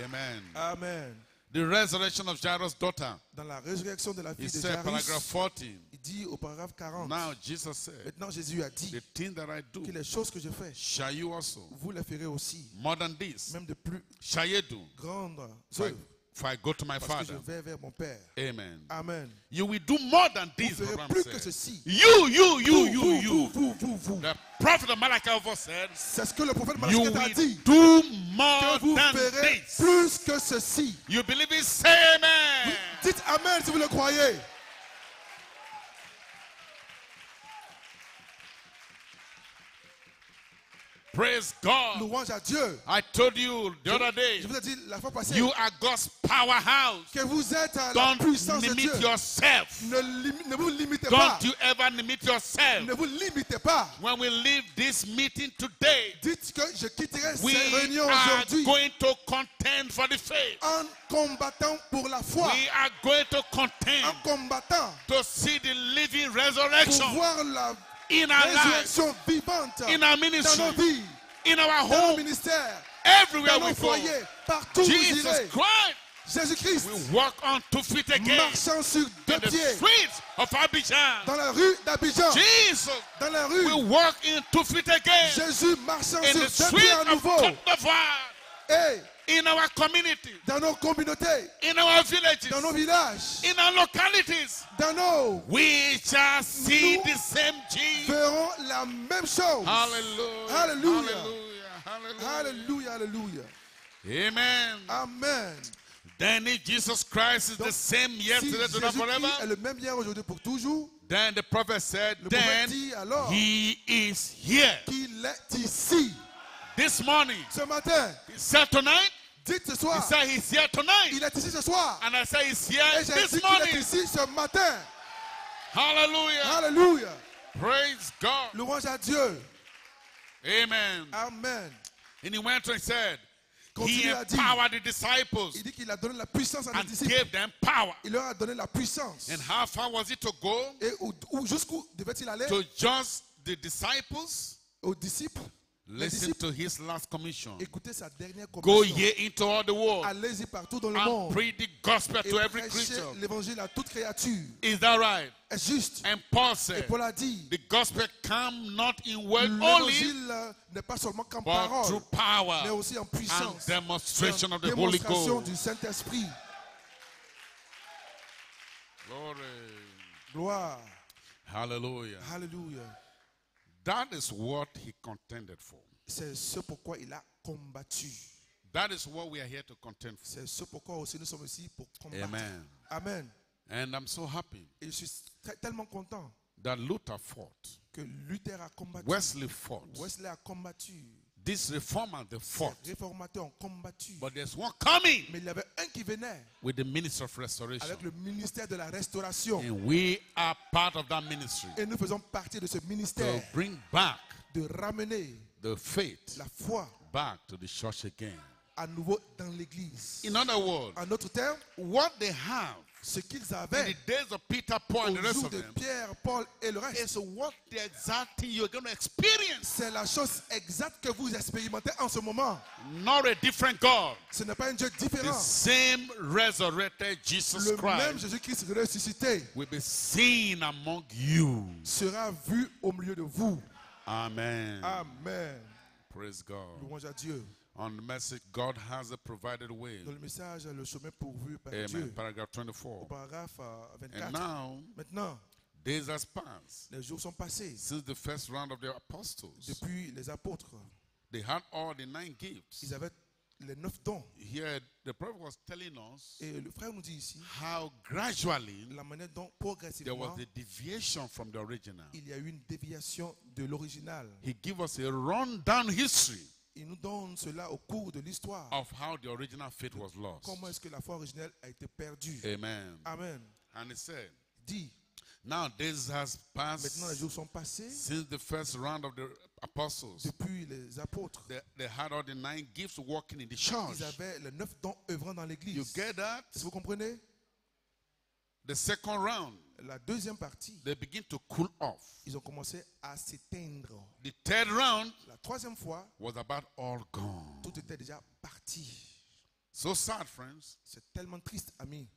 Amen. Amen. The resurrection of Jairus' daughter. Dans la résurrection de la He fille de said, paragraph Jairus, 14. il dit au paragraphe 40, Now Jesus said, maintenant Jésus a dit the thing that I do, que les choses que je fais, shall you also, vous les ferez aussi, more than this, même de plus shall you do, grandes for I, œuvres, for I go to my parce que je Father. vais vers mon Père. Amen. Amen. You will do more than Vous this, ferez Abraham plus que said. ceci. You. Vous. The prophet of Malachi also said, C'est ce que le prophète you Malachie a will dit. do Que more vous than ferez this. plus que ceci. You believe it? Say amen. Dites Amen si vous le croyez. Praise God. Louange à Dieu. I told you the other day, Je vous ai dit la fois passée you are God's powerhouse. que vous êtes la Don't puissance de Dieu. limit yourself. Ne vous limitez pas. Don't you ever limit yourself. Ne vous limitez pas. When we leave this meeting today, Dites que je quitterai we ces réunions are aujourd'hui going to contend for the faith. en combattant pour la foi. We are going to En contend combattant to see the living pour resurrection voir la in our lives, résurrection vivante in our dans nos ministry, vies, in our dans nos home, ministères, everywhere dans we nos go. foyers, partout où vous Jesus irez. Christ Jésus-Christ will walk on 2 feet again marchant sur deux in the pieds streets of Abidjan. dans la rue d'Abidjan, Jesus dans la will rue. walk in 2 feet again Jésus marchant in sur the deux streets pieds à of nouveau. Côte d'Ivoire, Et in our community, dans nos communautés, in our villages, dans nos villages, in our localities. dans nos We shall see Nous the same Jesus. ferons la même chose. Hallelujah. Hallelujah. Hallelujah. Alléluia, alléluia. Amen. Amen. Then if Jesus Christ is the Donc, same Si yesterday, today, and Jésus-Christ est forever, le même hier, aujourd'hui, pour toujours, then the prophet said, le prophète then dit alors he is here. qu'il est ici. This morning, Ce matin, he said tonight, dites ce he soir, said he's here tonight. il est ici ce soir. And I say he's here Et j'ai this dit qu'il est morning. ici ce matin. Hallelujah. Alléluia. Praise God. Louange à Dieu. Amen. Amen. And he went and said, he Continue à dire. empowered the disciples Il dit qu'il a donné la puissance à nos and disciples. gave them power. Il leur a donné la puissance. And how far was it to go? Et jusqu'où devait-il aller? To just the disciples? Aux disciples. Les Listen disciples, to his last commission. écoutez sa dernière Go commission. ye into all the world Allez-y partout dans le and monde. preach the gospel Et to every prêchez creature. l'évangile à toute créature. Is that right? Est juste. And Paul Et said, Paul a dit, the gospel come not in word only, l'évangile n'est pas seulement qu'en but parole, through mais power aussi en and puissance. demonstration en of the Holy démonstration Ghost. du Saint-Esprit. Glory. Gloire. Hallelujah. Alléluia. That is what he contended for. C'est ce pourquoi il a combattu. That is what we are here to contend for. C'est ce pourquoi aussi nous sommes ici pour combattre. Amen. Amen. And I'm so happy Et je suis tellement content that Luther fought, que Luther a combattu. Wesley fought. Wesley a combattu. These reformers, they fought. Les réformateurs ont combattu. But there's one coming Mais il y avait un qui venait with the ministry of restoration. avec le ministère de la restauration. And we are part of that ministry Et nous faisons partie de ce to ministère bring back de ramener the faith la foi back to the church again. à nouveau dans l'église. In other words, En d'autres termes, what they have ce qu'ils in avaient the days of Peter, Paul, and the au rest jour of de them Pierre, Paul et le reste, is what the exact thing you're going to experience. c'est la chose exacte que vous expérimentez en ce moment. Not a different God. Ce n'est pas un Dieu The différent. same resurrected Jesus Le même Christ Jésus-Christ ressuscité will be seen among you. sera vu au milieu de vous. Amen. Amen. Praise God. Louange à Dieu. On the message, God has a provided way. Dans le message, le chemin pourvu par Amen. Dieu. Paragraph Au 24. paragraphe And 24. now, Maintenant, days has passed les jours sont passés. since the first round of the apostles. Depuis les apôtres, They had all the 9 gifts. ils avaient les 9 dons. Here, the prophet was telling us Et le frère nous dit ici, how gradually la manière dont there was progressivement, a deviation from the original. il y a eu une déviation de l'original. He gave us a rundown history Il nous donne cela au cours de l'histoire. of how the original faith was lost. Comment est-ce que la foi originelle a été perdue? Amen. Amen. And he said, Dit, now days has passed maintenant les jours sont passés. since the first round of the apostles. Depuis les apôtres, They had all the 9 gifts working in the church. ils avaient les 9 dons œuvrant dans You l'église. get that? Est-ce que vous comprenez? The second round, La deuxième partie, they begin to cool off. ils ont commencé à s'éteindre. The third round La troisième fois, was about all gone. tout était déjà parti. So sad, friends. C'est tellement triste, amis.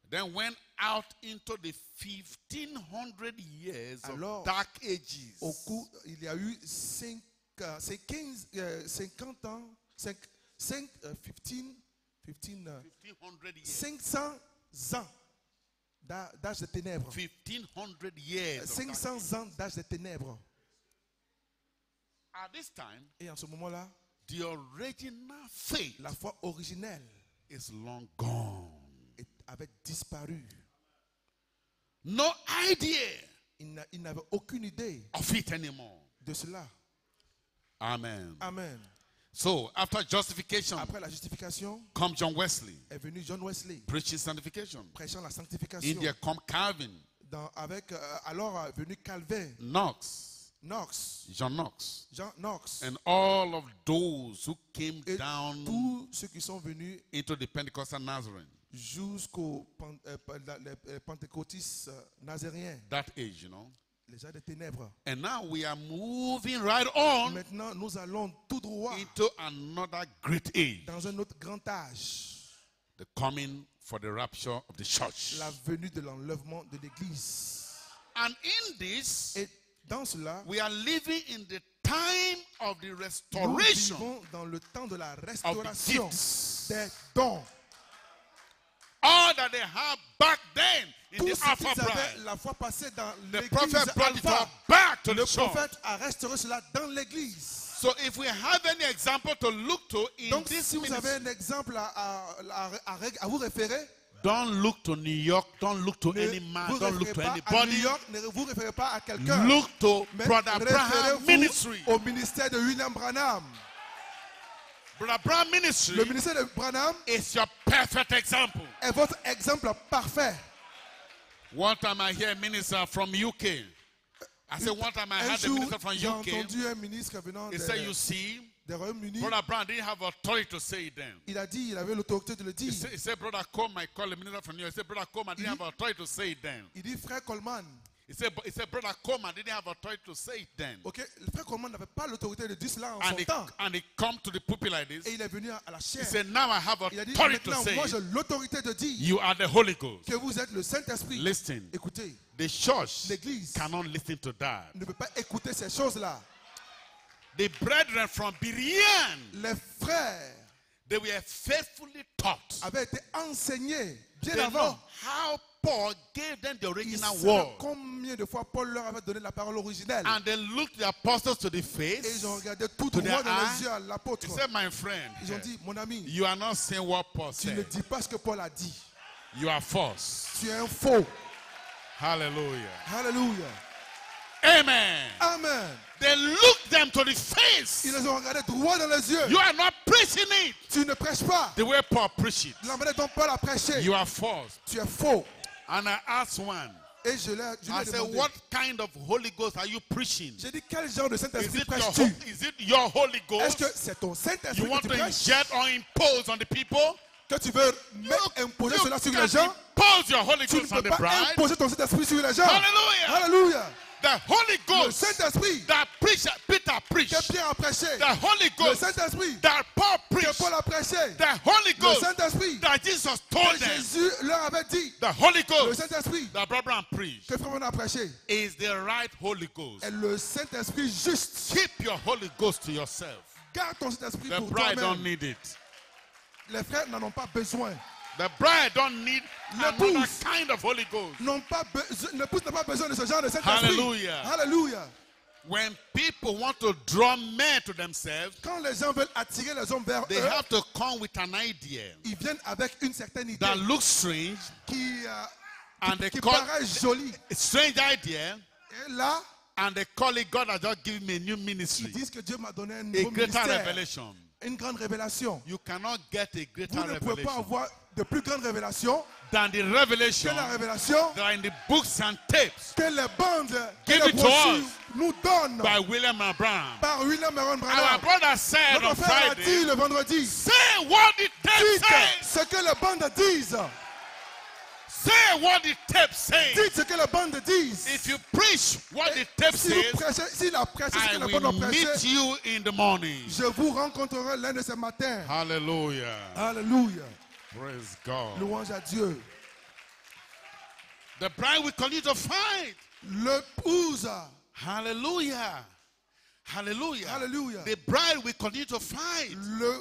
Then went out into the 1500 years Alors, of dark ages. Au cours, il y a eu 50 ans, 1500 1500 years. 500 ans d'âge de ténèbres. 1500 years. of dark 500 ans d'âge de ténèbres. At this time, Et en ce moment-là, the original faith la foi originelle is long gone. avait disparu. No idea Il n'avait aucune idée of it anymore. de cela. Amen. Amen. So, after justification, Après la justification, come John Wesley, est venu John Wesley, preaching sanctification. prêchant la sanctification. In there come Calvin, Alors est venu Calvin, Knox, Knox, John Knox, Jean Knox, and all of those who came et down tous ceux qui sont venus into the Pentecostal Nazarene, jusqu'aux les pentecôtistes nazériens, that age, you know. les gens des ténèbres. And now we are moving right on Maintenant, nous allons tout droit into another great age, dans un autre grand âge, the coming for the rapture of the church. la venue de l'enlèvement de l'Église. And in this, Et dans cela, we are living in the time of the nous restoration vivons dans le temps de la of the restauration gifts. des dons. All that they had back then in Tout the ce Alpha qu'ils avaient bride. la fois passée dans The l'église prophet brought it all Alpha, back to le the church. prophète a restauré cela dans l'église. So if we have any example to look to in Donc this si vous avez ministry, un exemple à vous référer, don't look to New York, don't look to ne any man, vous don't look référez to pas à New anybody. York, ne vous référez pas à quelqu'un. Look to Mais Brother Abraham référez-vous Ministry. au ministère de William Branham. Brother Abraham Le Ministry ministère de Branham is your perfect example. est votre exemple parfait. One time I hear a minister from UK. I said one time I Un heard a jour, minister from j'ai UK. entendu un ministre venant He said, you see, des Royaumes-Unis. Brother Abraham didn't have authority to say it then. Il a dit, il avait l'autorité de le dire. He said, Brother Coleman, I call a minister from New York. He said, Brother Coleman didn't have authority to say it then. Il dit, frère Coleman. He said, Brother Coleman didn't have authority to say it then. Ok, le frère Coleman n'avait pas l'autorité de dire cela en And son he, temps. and he come to the pulpit like this. Et il est venu à la He chair. said, now I have Il a dit, authority to maintenant, say moi j'ai it. l'autorité de dire You are the Holy Ghost. que vous êtes le Saint-Esprit. Listen, Écoutez, the church l'église cannot listen to that. ne peut pas écouter ces choses-là. The brethren from Berean, Les frères they were faithfully taught. avaient été enseignés bien They avant. know how Paul gave them the Ils original savaient word. combien de fois Paul leur avait donné la parole originelle. And they looked the apostles to the Et ils face. ont regardé tout To droit their dans eye. les yeux à l'apôtre. He said, my friend, Ils ont dit, mon ami, you are not saying what Paul tu ne said. dis pas ce que Paul a dit. You are false. Tu es un faux. Hallelujah. Alléluia. Amen. Amen. They looked them to the face. Ils les ont regardés droit dans les yeux. You are not preaching it Tu ne prêches pas the way Paul preached it. de la manière dont Paul a prêché. You are false. Tu es faux. And I asked one. Et je lui I ai said, demandé. what kind of Holy Ghost are you preaching? J'ai dit, quel genre de Is Saint-Esprit it your, prêches-tu? is it your Holy Est-ce que Ghost c'est ton you Saint-Esprit want que to tu prêches? inject or impose on the people? Que tu veux imposer cela sur les can't gens? impose your Holy Tu ne Ghost on peux the pas bride. imposer ton Saint-Esprit sur les gens. Hallelujah. Alléluia. The Holy Le Ghost Saint-Esprit that Peter que preached. Pierre a prêché. The Holy Le Ghost Saint-Esprit that Paul que preached. Paul a prêché. The Holy Le Ghost Saint-Esprit that Jesus told que them. Jésus leur avait dit. The Holy Le Ghost Saint-Esprit that Abraham preached que Frère a prêché is the right Holy Ghost. est le Saint-Esprit juste. Keep your Holy Ghost to yourself. Garde ton Saint-Esprit The pour bride don't toi-même. need it. Les frères n'en ont pas besoin. The bride don't need another L'épouse kind of Holy Ghost. L'épouse n'a pas besoin de ce genre de Saint-Esprit. Hallelujah. Alléluia. When people want to draw men to themselves, Quand les gens veulent attirer les hommes vers they eux, have to come with an idea ils viennent avec une certaine idée that looks strange, qui and they call paraît jolie. a strange idea, Et là, and they call it God has just given me a new ils ministry, disent que Dieu m'a donné un a nouveau greater ministère, revelation. une grande révélation. You cannot get a greater Vous ne pouvez pas revelation avoir de plus grande révélation than the que revelation la révélation that are in the books and tapes que les bandes, que Give les it to brochures us. nous donnent by William Abraham. par William Aaron Our Branham. brother said on Notre frère a dit Friday, le vendredi, say what the tape dites says. ce que les bandes disent. Say what the tape says. Dites ce que les bandes disent. If you preach what the tape Si vous says, prêchez, s'il a prêché ce I que les bandes ont will meet prêché, you in the morning. je vous rencontrerai l'un de ces matins. Hallelujah. Alléluia. Praise God. Louange à Dieu. The bride will continue to fight. L'épouse, Hallelujah. Hallelujah. Hallelujah. The bride will continue to fight.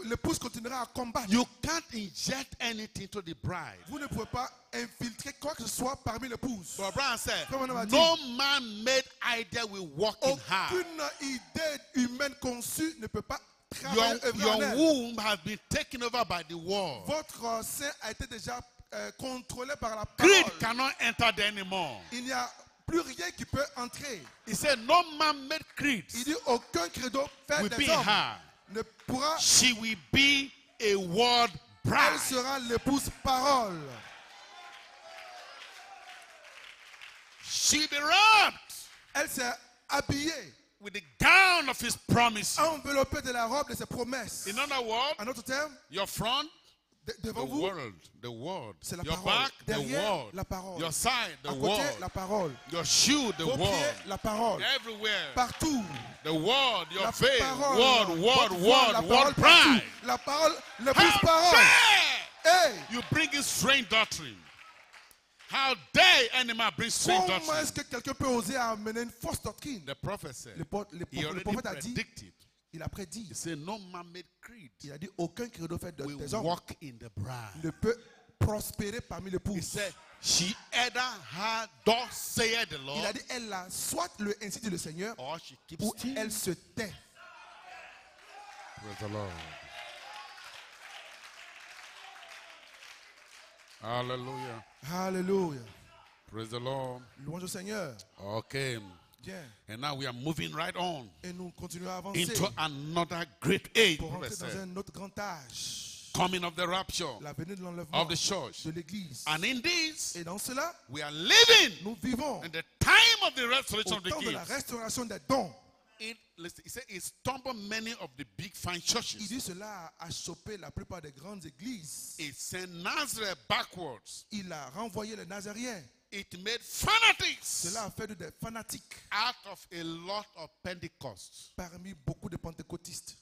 l'épouse continuera à combattre. You can't inject anything to the bride. Vous ne pouvez pas infiltrer quoi que ce soit parmi l'épouse. But Abraham said, Comme on a dit, no man-made idea will work in her. aucune idée humaine conçue ne peut pas Your, travailler œuvrer your en elle. womb has been taken over by the world. Votre sein a été déjà contrôlé par la Greed parole. cannot enter there anymore. Il n'y a plus rien qui peut entrer. He said, no man-made creed Il dit aucun credo fait will des be hommes her. ne pourra. She will be a word Elle bride. sera l'épouse parole. She will be wrapped Elle s'est habillée, with the gown of his promise. enveloppée de la robe de ses promesses. In other words, En d'autres termes, your front, the devant vous, world. c'est la Your parole. back, the Derrière, world. la parole. Your side, the à côté, world. la parole. Your shoe, the Vos world. pieds, la parole. Everywhere, Partout. the world, your La veil, parole. word, Votre voix, la word parole bride. partout. La parole, l'épouse How parole. dare Hey, you bring in strange doctrine? How dare any man bring strange comment doctrine? est-ce que quelqu'un peut oser amener une fausse doctrine? The prophet said, he Le already prophète a dit, predicted. il a prédit, He said, no man-made creed il a dit aucun credo fait will des hommes walk in the bride. ne peut prospérer parmi He l'épouse. said, she either had, thus saith the Il Lord, a dit, elle a soit le ainsi dit le Seigneur, or she keeps ou still. elle se tait. Praise the Lord. Hallelujah. Alléluia. Praise the Lord. Louange au Seigneur. Okay. Bien. And now we are moving right on Et nous continuons à avancer into another great age. pour Prophet rentrer dans said. un autre grand âge. Coming of the rapture La venue de l'enlèvement of the church. de l'Église. And in this, Et dans cela, we are living nous vivons in the time of the restoration au of the temps de la gifts. restauration des dons. Listen, he said it stumbled many of the big fine Il churches. dit cela a chopé la plupart des grandes églises. It sent Nazareth backwards. Il a renvoyé les Nazariens. It made fanatics Cela a fait de des fanatiques out of a lot of Pentecost. parmi beaucoup de pentecôtistes.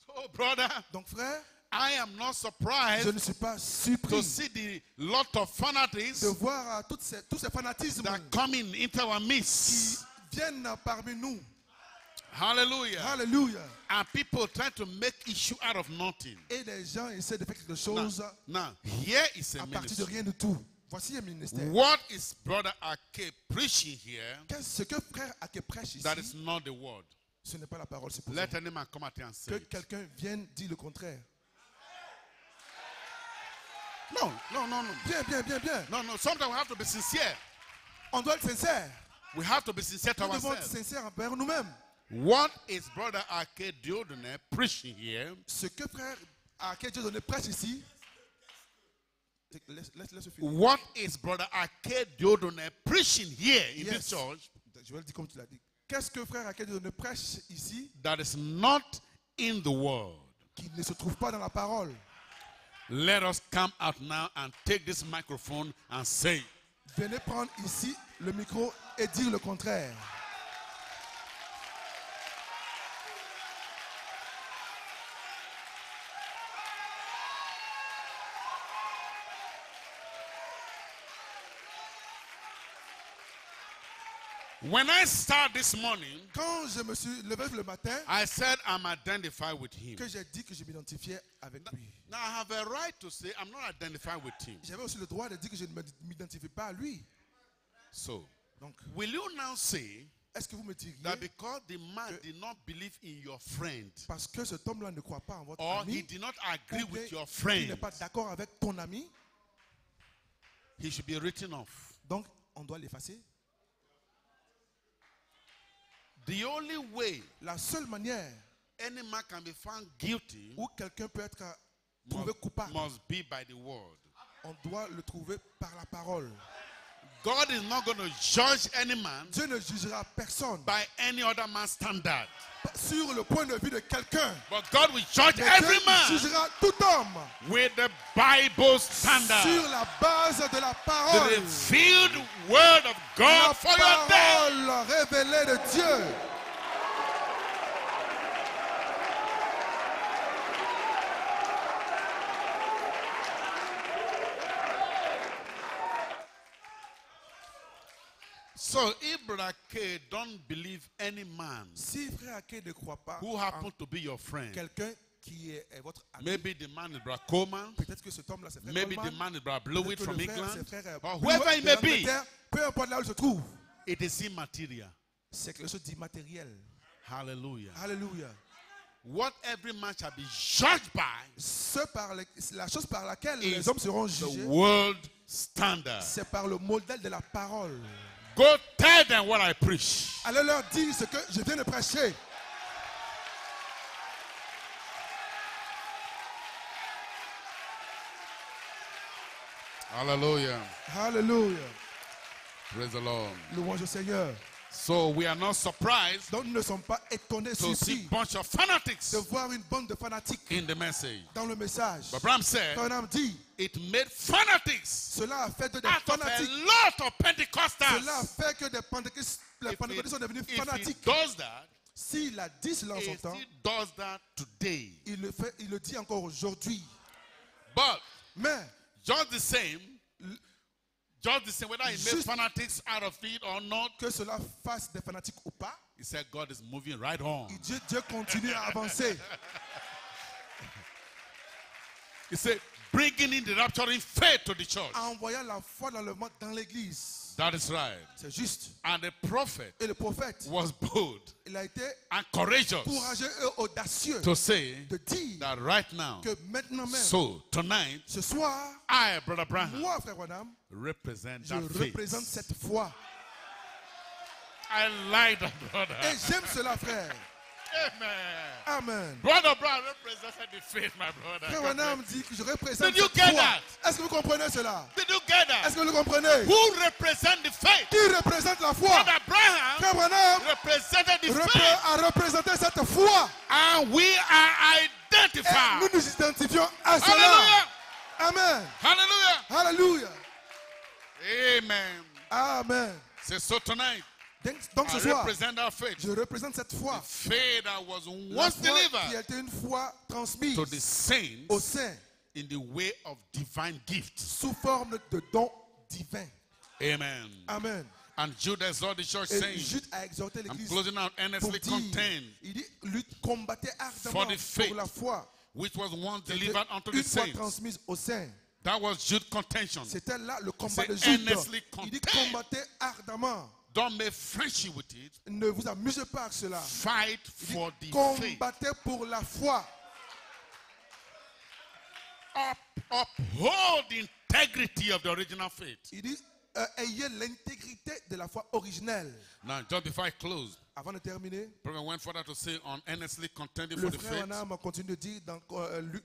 So, brother, Donc, frère, I am not je surprised ne suis pas to surpris see the lot of fanatics de voir tous ces fanatismes that come into our qui midst. viennent parmi nous. Hallelujah. Alléluia. And people try to make issue out of nothing. Et les gens essaient de faire quelque chose Now, here is a à partir de ministry. rien du tout. Voici un ministère. What is Brother Ake preaching here? Ce que frère Ake prêche ici, That is not the word. ce n'est pas la parole. C'est pour Let ça any man come at you and say que it. quelqu'un vienne dire le contraire. No. Bien. No. Sometimes we have to be sincere. On doit être sincère. We have to be sincere to Nous devons être ourselves. sincères envers nous-mêmes. What is Brother Ake Diodone preaching here? Ce que frère Ake Diodone prêche ici, laisse finir. What is Brother Ake Diodone preaching here in Yes. this church? Je vais le dire comme tu l'as dit. Qu'est-ce que frère Ake Diodone prêche ici That is not in the world. qui ne se trouve pas dans la parole? Let us come out now and take this microphone and say, Venez prendre ici le micro et dire le contraire. when I start this morning, Quand je me suis levé le matin, I said I'm identified with him. que j'ai dit que je m'identifiais avec lui. Now I have a right to say I'm not identified with him. J'avais aussi le droit de dire que je ne m'identifie pas à lui. So, Donc, will you now say est-ce que vous me diriez, that because the man did not believe in your friend, parce que cet homme-là ne croit pas en votre or he ami, did not agree ou bien with your il friend, n'est pas d'accord avec ton ami, he should be written off? donc on doit l'effacer? The only way La seule manière any man can be found guilty où quelqu'un peut être trouvé coupable, must be by the word. on doit le trouver par la parole. God is not going to judge any man Dieu ne jugera personne by any other man's standard. sur le point de vue de quelqu'un. But God will judge Mais every Dieu man jugera tout homme with the Bible standard. sur la base de la The parole. revealed word of La God for your day. parole révélée de Dieu. So if Brother K don't believe any man Si frère Ake ne croit pas who en happens to be your friend, quelqu'un qui est votre ami, maybe the man is Brother Coleman, peut-être que cet homme-là c'est frère maybe the Coleman, man is Brother peut-être Blewett que from le frère, England, c'est frère or Blewett whoever he de may be, l'Angleterre, peu importe là où il se trouve, it is immaterial. c'est quelque chose d'immatériel. Hallelujah. Alléluia. What every man shall be judged by La chose par laquelle is les hommes seront the jugés, world standard. c'est par le modèle de la parole. Go tell them what I preach. Allez leur dire ce que je viens de prêcher. Hallelujah. Alléluia. Praise the Lord. Louange au Seigneur. So we are not surprised Donc nous ne sommes pas étonnés, to see surpris a bunch of fanatics de voir une bande de fanatiques in the message. dans le message. But Bram said Branham dit, it made fanatics cela a fait de des out of a fanatiques. lot of Pentecostals. Cela a fait que les pentecôtistes sont devenus If he fanatiques. does that, S'il a dit cela en son if temps, he does that today, il le dit encore aujourd'hui. but Mais just the same, whether he made Juste- fanatics out of it or not, que cela fasse des fanatiques ou pas, he said God is moving right on. Dieu continue à avancer. He said bringing in the rapturing faith to the church. En envoyant la foi dans l'église. That is right. C'est juste. And the prophet Et le prophète, was bold il a été and courageous courageux et audacieux to say de dire that right now, que maintenant même, so tonight, ce soir, I, Brother Branham, moi, frère Branham, represent je that faith. représente cette foi. I like that, brother. Et j'aime cela, frère. Amen. Amen. Brother Brown represented the faith, my brother. Frère God Branham bless dit que je représente Did you cette get foi. that? Est-ce que vous comprenez cela? you. Did you get Est-ce that? que vous le comprenez? Who represent the faith? Qui représente la foi? Brother Abraham Frère Branham represented the faith. a représenté cette foi. And we are Et identified. nous nous identifions à cela. Hallelujah. Amen. Hallelujah. Alléluia. Amen. Amen. Say so tonight. Donc ce I soir, represent our faith. je représente cette foi. Faith that was La once foi qui a delivered été une foi transmise to the saints aux saints in the way of divine gifts. sous forme de dons divins. Amen. Amen. And Jude exhorted the church Et saying, Jude a exhorté I'm l'église closing out pour earnestly dire, contend, il dit, lutte, combattez For ardemment the faith pour la foi which was once qui a été delivered unto the une fois saints. transmise aux saints. That was Jude's contention. C'était là le combat de Say, Jude. earnestly Il dit contend. combattez ardemment. Don't make friendship with it. Ne vous amusez pas avec cela. Fight Il dit, for the faith. combattez pour la foi. Uphold the integrity of the original faith. Il dit ayez l'intégrité de la foi originelle. Now, just before I close, Avant de terminer, Prophet went further to say on earnestly contending le for the frère faith. Anam continue de dire donc,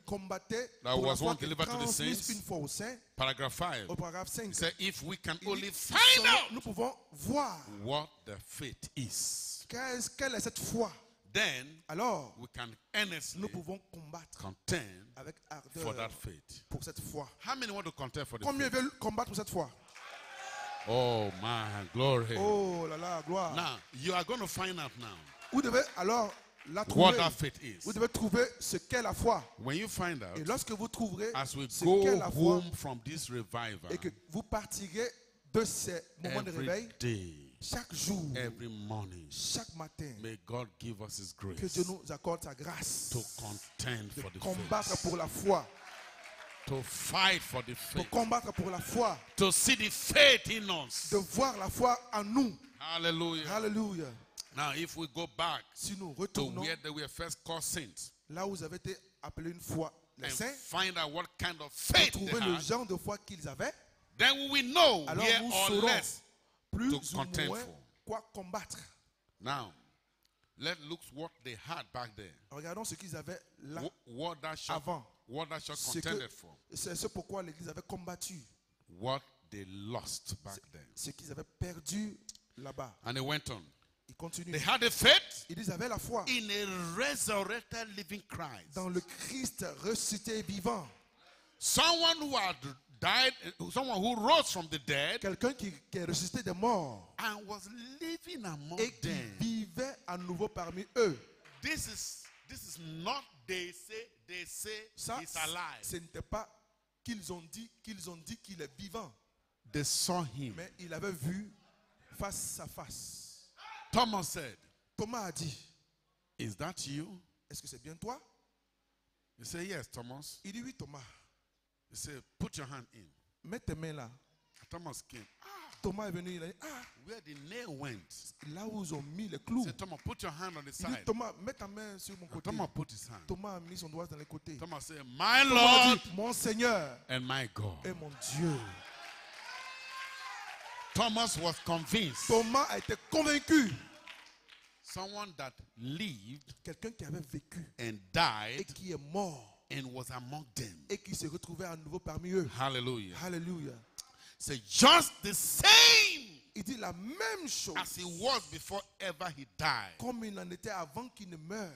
combattez That pour la was foi one qui est delivered to the transmise saints. une fois aux saints. Paragraph 5. Au paragraphe 5. He said, if we can Il only dit, find seulement out nous pouvons voir what the faith is, quelle est cette foi. then Alors, we can earnestly nous pouvons combattre contend avec for ardeur that faith. pour cette foi. How many want to contend for the Combien faith? veulent combattre pour cette foi? Oh man, glory. Oh là là, gloire. Now, you are going to find out now Vous devez alors la what trouver. that faith is. Vous devez trouver ce qu'est la foi. When you find out, Et lorsque vous trouverez as we ce qu'est go la foi home from this revival, et que vous partirez de ces moments de every réveil, day, chaque jour, every morning, chaque matin, may God give us His que grace Dieu nous accorde sa grâce to contend for de the combattre faith, pour la foi, to fight for the de faith, combattre pour la foi, to see the faith in us. de voir la foi en nous. Hallelujah. Alléluia. Now, if we go back Si nous to retournons where they were first called saints là où vous avez été appelés une foi les and saints, find out what kind of pour faith they trouver le had, genre de foi qu'ils avaient, then we will know alors where nous or saurons less. plus to ou contend moins for. quoi combattre. Now, let's look what they had back there. Regardons ce qu'ils avaient là What that church, avant. what that church Ce que- contended for. C'est ce pourquoi l'Église avait combattu, What they lost back then. ce qu'ils avaient perdu là-bas. And they went on. Ils continuent. They had a faith Ils avaient la foi in a resurrected living Christ. dans le Christ ressuscité et vivant. Someone who had died, someone who rose from the dead Quelqu'un qui est ressuscité des morts and was living among et qui them. vivait à nouveau parmi eux. This is not they say Ça, he's alive. ce n'était pas qu'ils ont dit qu'il est vivant, They saw him. mais il avait vu face à face. Thomas said, Thomas a dit, is that you? est-ce que c'est bien toi? He said, yes, Thomas. Il dit oui, Thomas. He said, put your hand in. Mets tes mains là. Thomas came. Thomas est venu, il a dit, Where the nail went. là où ils ont mis les He clous. said, Thomas, put your hand on the Il dit, side. Thomas, mets ta main sur mon côté. Thomas put his hand. Thomas a mis son doigt dans les côtés. Thomas said, my Thomas a Lord dit, mon Seigneur and my God. et mon Dieu. Thomas was convinced. Thomas a été convaincu. Someone that lived Quelqu'un qui avait vécu and et died qui est mort and was among them. et qui se retrouvait à nouveau parmi eux. Hallelujah. Alléluia. Say just the same Il dit la même chose as he was before ever he died. comme il en était avant qu'il ne meure.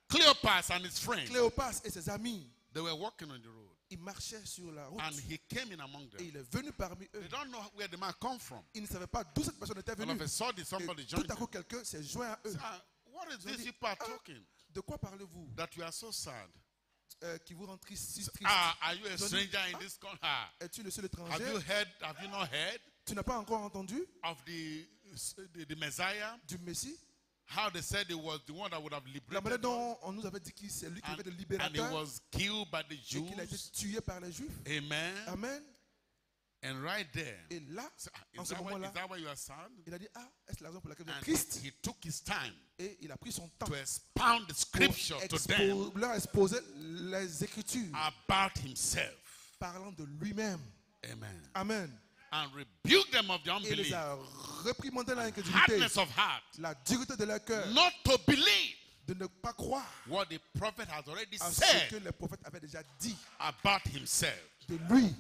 Cleopas and his friends, Cléopas et ses amis, they were walking on the road. ils marchaient sur la route And he came in among et them. il est venu parmi eux. They don't know where the man come from. Ils ne savaient pas d'où cette personne était All venue. of a sudden, Et somebody tout joined à coup, them. quelqu'un s'est joint à eux. Say, what is Ils ont this dit, people are talking? de quoi parlez-vous That you are so sad. qui vous rend triste, si triste? Are you a Ils ont dit, stranger in this country? es-tu le seul Have étranger? you not heard Tu n'as pas encore entendu of the Messiah? du Messie? How they said it was the one that would have La manière liberated us, dont on nous avait dit que c'est lui qui avait le and he libérateur was killed by the et qu'il a été Jews. tué par les Juifs. Amen. Amen. And right there, Et là, so, en is ce that moment-là, why you are sad? il a dit, est-ce la raison pour laquelle vous êtes And triste? he took his time Et il a pris son temps to expound the scripture to them leur exposer les Écritures, about himself. parlant de lui-même. Amen. Amen. And rebuke them of their Et il les unbelief, a réprimandés dans l'incrédulité, hardness of heart, la dureté de leur cœur, not to believe de ne pas croire what the prophet has already à ce que said les prophètes avaient déjà dit about himself. de lui.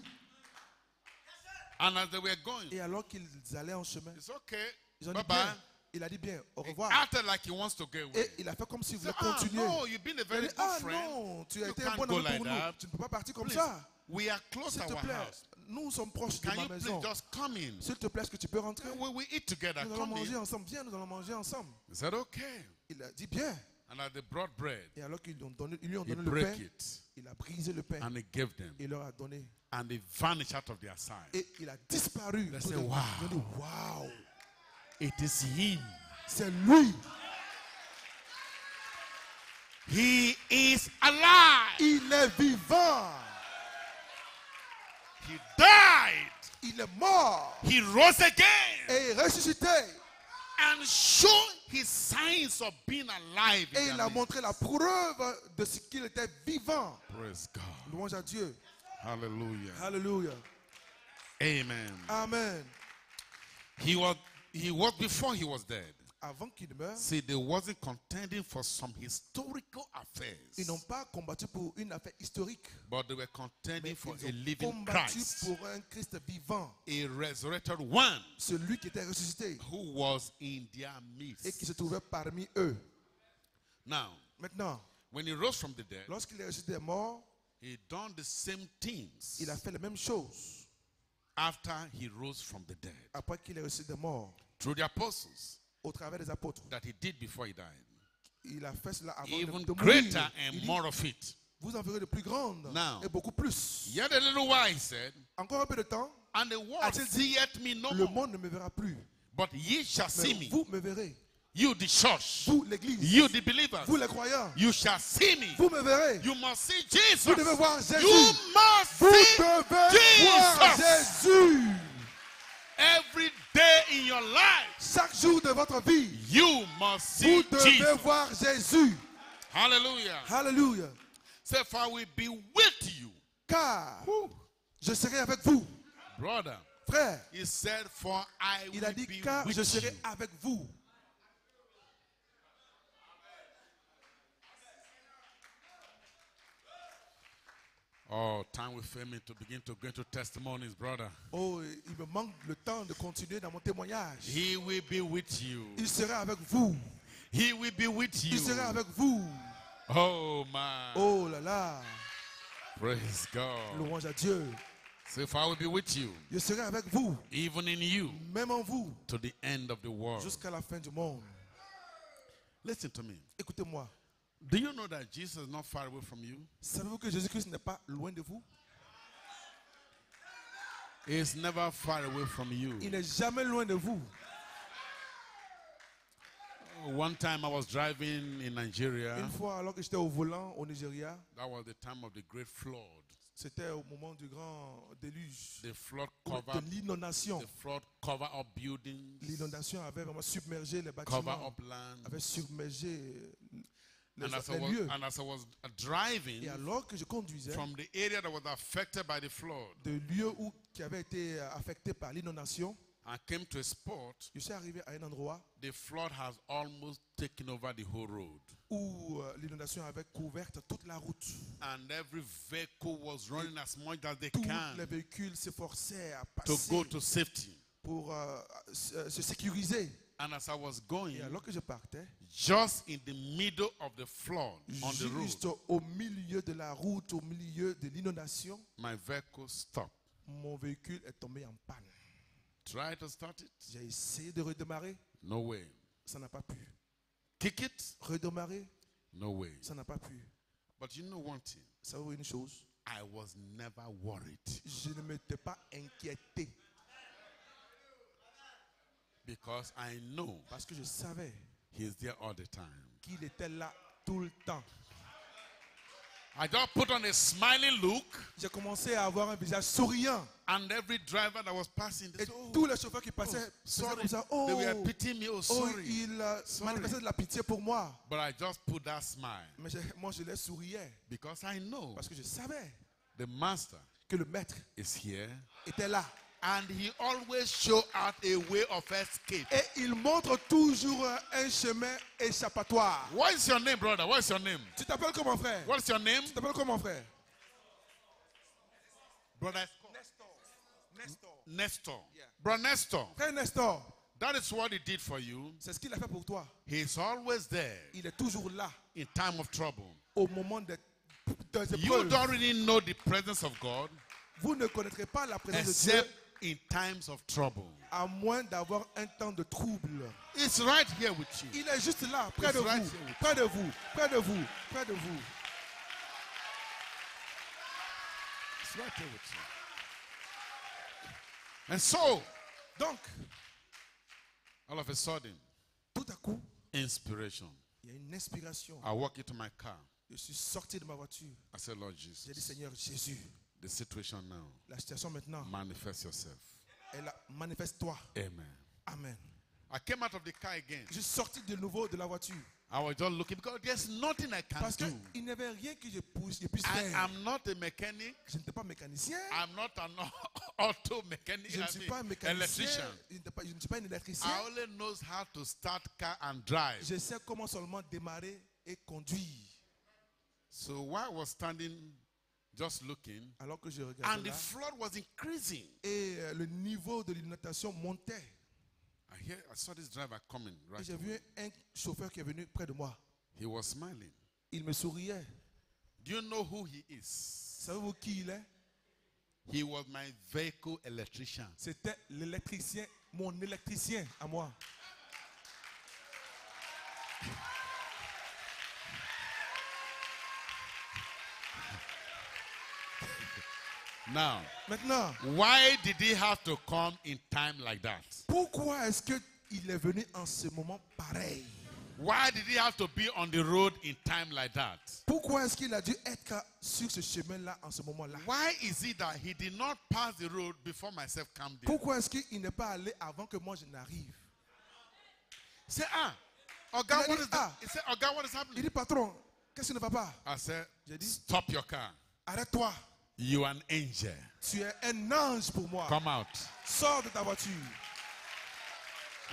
And as they were going, Et alors qu'ils allaient en chemin, it's okay. ils ont Bye dit bien. bye. Il a dit bien, au He revoir. acted like he wants to go away. Et il a fait comme s'il voulait Ah, continuer. no, you've been a Il a very dit, good friend. non, tu as You été un can't bon go ami like pour nous. that. Tu ne peux pas partir comme Please, ça. we are close S'il to te our plaît, house. nous sommes proches de Can ma you maison. please just come in? S'il te plaît, est-ce que tu peux rentrer? We eat together. Nous allons Come manger in. ensemble. Viens, nous allons manger ensemble. He said, okay. Il a dit bien. And as they brought bread, Et alors qu'ils lui ont he donné le broke pain, it il a brisé le pain and he gave them. et il leur a donné. And they vanished out of their sight. Et il a disparu. They Ils say, ont dit, wow. ils ont dit, wow, It is him. c'est lui. He is alive. Il est vivant. He died. Il est mort He rose again. et est ressuscité. And showed his signs of being alive. Et il a montré la preuve de ce qu'il était vivant. Praise God. Louange à Dieu. Hallelujah. Alléluia. Amen. Amen. He was before he was dead. Avant qu'il meure, See, they wasn't contending for some historical affairs, ils n'ont pas combattu pour une affaire historique, but they were contending mais for ils a ont living combattu Christ, pour un Christ vivant, a resurrected one celui qui était ressuscité who was in their et qui se midst. trouvait parmi eux. Now, Maintenant, when he rose from the dead, lorsqu'il est ressuscité mort, he done the same things il a fait les mêmes choses after he rose from the dead après qu'il est ressuscité mort through the apostles au travers des apôtres. that he did before he died. Il a fait cela avant Even de greater mourir. and Il dit, more of it. vous en verrez de plus grandes Now, et beaucoup plus. Yet a little while, he said, Encore un peu de temps, and the world a-t-il dit, seeth me no le more, monde ne me verra plus. but ye shall see Mais me. vous me verrez. You, the church, Vous, l'église. you, the believers, Vous, les croyants. you shall see me. Vous me verrez. You must see Jesus. Vous devez voir Jésus. You must Vous see devez voir Jesus. Jésus. Every day in your life. Chaque jour de votre vie, You must see vous devez Jesus. voir Jésus. Hallelujah. Alléluia. Say, for I will be with you. Car je serai avec vous. Brother, Frère, he said, for I il a will dit be car with je serai you. avec vous. Oh, time will fail me to begin to go into testimonies, brother. Oh, il me manque le temps de continuer dans mon témoignage. He will be with you. Il sera avec vous. He will be with you. Il sera avec vous. Oh, man. Oh là là. Praise God. Louange à Dieu. So if I will be with you, Je serai avec vous, even in you, même en vous, to the end of the world. jusqu'à la fin du monde. Listen to me. Écoutez-moi. Do you know that Jesus is not far away from you? Savez-vous que Jésus-Christ n'est pas loin de vous? He is never far away from you. Il n'est jamais loin de vous. One time I was driving in Nigeria. Une fois, alors que j'étais au volant au Nigeria, That was the time of the great flood. c'était au moment du grand déluge, The flood de covered, l'inondation. the flood covered up buildings, L'inondation avait vraiment submergé les covered bâtiments, up land. avait submergé les And lieux. as I was driving Et alors que je conduisais from the area that was affected by the flood, de lieux qui avaient été affectés par l'inondation, I came to a spot. je suis arrivé à un endroit The flood has almost taken over the whole road. où l'inondation avait couvert toute la route. And every vehicle was running as much as they Tous les can véhicules s'efforçaient à to passer go to safety. pour se sécuriser. And as I was Et going, alors que je partais, just in the middle of the flood on the road, juste au milieu de la route, au milieu de l'inondation, my vehicle stopped. mon véhicule est tombé en panne. Try to start it? J'ai essayé de redémarrer, No way. ça n'a pas pu. Kick it? Redémarrer, No way. ça n'a pas pu. But you know one thing? Savez-vous une chose? I was never worried Je ne m'étais pas inquiété because I know parce que je savais He's there all the time. qu'il était là tout le temps. I just put on a smiling look, J'ai commencé à avoir un visage souriant. and every driver that was passing, they Et said, oh, tous les chauffeurs qui passaient, faisaient sorry. comme ça. They were Oh, pitying me. Oh, oh, sorry. ils Sorry. manifestaient de la pitié pour moi. But I just put that smile Mais moi, je les souriais because I know parce que je savais the master que le maître is here, était là. and he always show out a way of escape. Et il montre toujours un chemin échappatoire. What is your name, brother? What is your name? Tu t'appelles comment, frère? What is your name? Tu t'appelles comment, frère? Brother Nestor. Nestor. Yeah. Brother Nestor. Frère Nestor, That is what he did for you. c'est ce qu'il a fait pour toi. He's always there Il est toujours là in time of trouble. au moment des You épreuves. don't really know the presence of God Vous ne connaîtrez pas la présence de except Dieu in times of trouble. à moins d'avoir un temps de trouble. It's right here with you. Il est juste là, près de It's right vous, here with près de vous, près de vous, près de vous. It's right here with you. And so, Donc, all of a sudden, tout à coup, inspiration. il y a une inspiration. I walk into my car. Je suis sorti de ma voiture. I said, Lord J'ai dit, Jesus, Seigneur Jésus, the situation now. La situation maintenant, Manifest yourself. manifeste-toi. Amen. Amen. I came out of the car again. Je suis sorti de nouveau de la voiture. I was just looking because there's nothing I can Parce do. qu'il n'y avait rien que je puisse I faire. am not a mechanic. Je n'étais pas mécanicien. I'm not an auto mechanic. Je ne suis pas un mécanicien. Electrician. Je ne suis pas un électricien. I only knows how to start car and drive. Je sais comment seulement démarrer et conduire. So while I was standing, just looking, Alors que je and regardais the là, flood was increasing. et le niveau de l'inondation montait. I saw this driver coming Et right j'ai away. vu un chauffeur qui est venu près de moi. He was smiling. Il me souriait. Do you know who he is? Savez-vous qui il est? He was my vehicle electrician. C'était l'électricien, mon électricien à moi. Now, Maintenant, why did he have to come in time like that? pourquoi est-ce qu'il est venu en ce moment pareil? Why did he have to be on the road in time like that? Pourquoi est-ce qu'il a dû être sur ce chemin-là en ce moment-là? Why is it that he did not pass the road before myself came there? Pourquoi est-ce qu'il n'est pas allé avant que moi je n'arrive? Say, Oga, Il a what dit, is that? He said, Oga, what is Il happening? dit, patron, qu'est-ce qui ne va pas? I said, J'ai dit, stop your car. arrête-toi. You are an angel. Tu es un ange pour moi. Come out. Sors de ta voiture.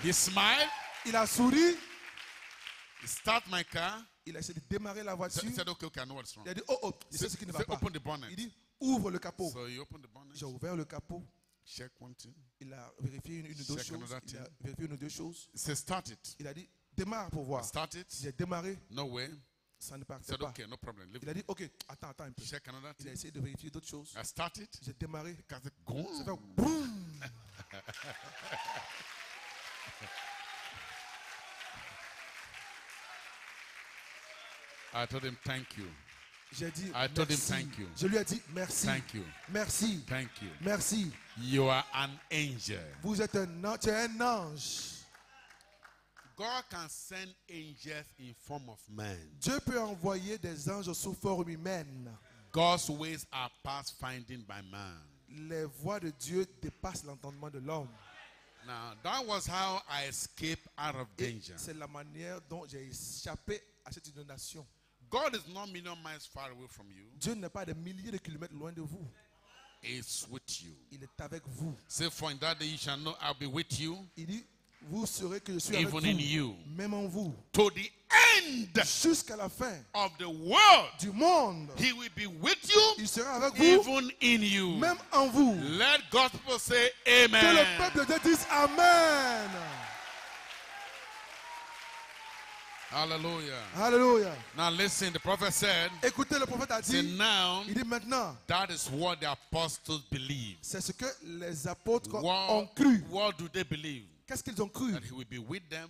He smiled. Il a souri. He started my car. Il a essayé de démarrer la voiture. He said, okay, I know what's wrong. Il a dit, oh, je sais ce qui ne va Say, pas. open the bonnet. Il dit, ouvre le capot. So he opened the bonnet. J'ai ouvert le capot. Check one thing. Il a vérifié une ou deux Check choses. another Il a thing. vérifié une ou deux choses. He said, start it. Il a dit, démarre pour voir. Start it. J'ai démarré. No way. Ça ne He partait said, pas. okay, no problem. Leave Il a it. dit, ok, attends un peu. Check another Il a thing. essayé de vérifier d'autres choses. I start it. J'ai démarré. I said, go. Ça fait boum. I told him, thank you. J'ai dit, I told him, merci. thank you. Je lui ai dit, merci. Thank you. Merci. Thank you. Merci. You are an angel. Vous êtes tu es un ange. God can send angels in form of man. Dieu peut envoyer des anges sous forme humaine. God's ways are past finding by man. Les voies de Dieu dépassent l'entendement de l'homme. Now, that was how I escaped out of Et danger. c'est la manière dont j'ai échappé à cette inondation. God is not million miles far away from you. Dieu n'est pas à des milliers de kilomètres loin de vous. He's with you. Il est avec vous. Say, for in that day you shall know I'll be with you, Il dit, vous saurez que je suis avec even in vous, you, même en vous. to the end Jusqu'à la fin of the world. du monde, He will be with you, il sera avec vous, even in you. même en vous. Let God's people say Que amen. le peuple de Dieu dise Amen. Hallelujah. Alléluia. Now listen, the prophet said, Écoutez, le prophète a say dit, now, il dit maintenant, that is what the apostles believe. c'est ce que les apôtres ont What, cru. what do they believe? Qu'est-ce qu'ils ont cru? That he will be with them,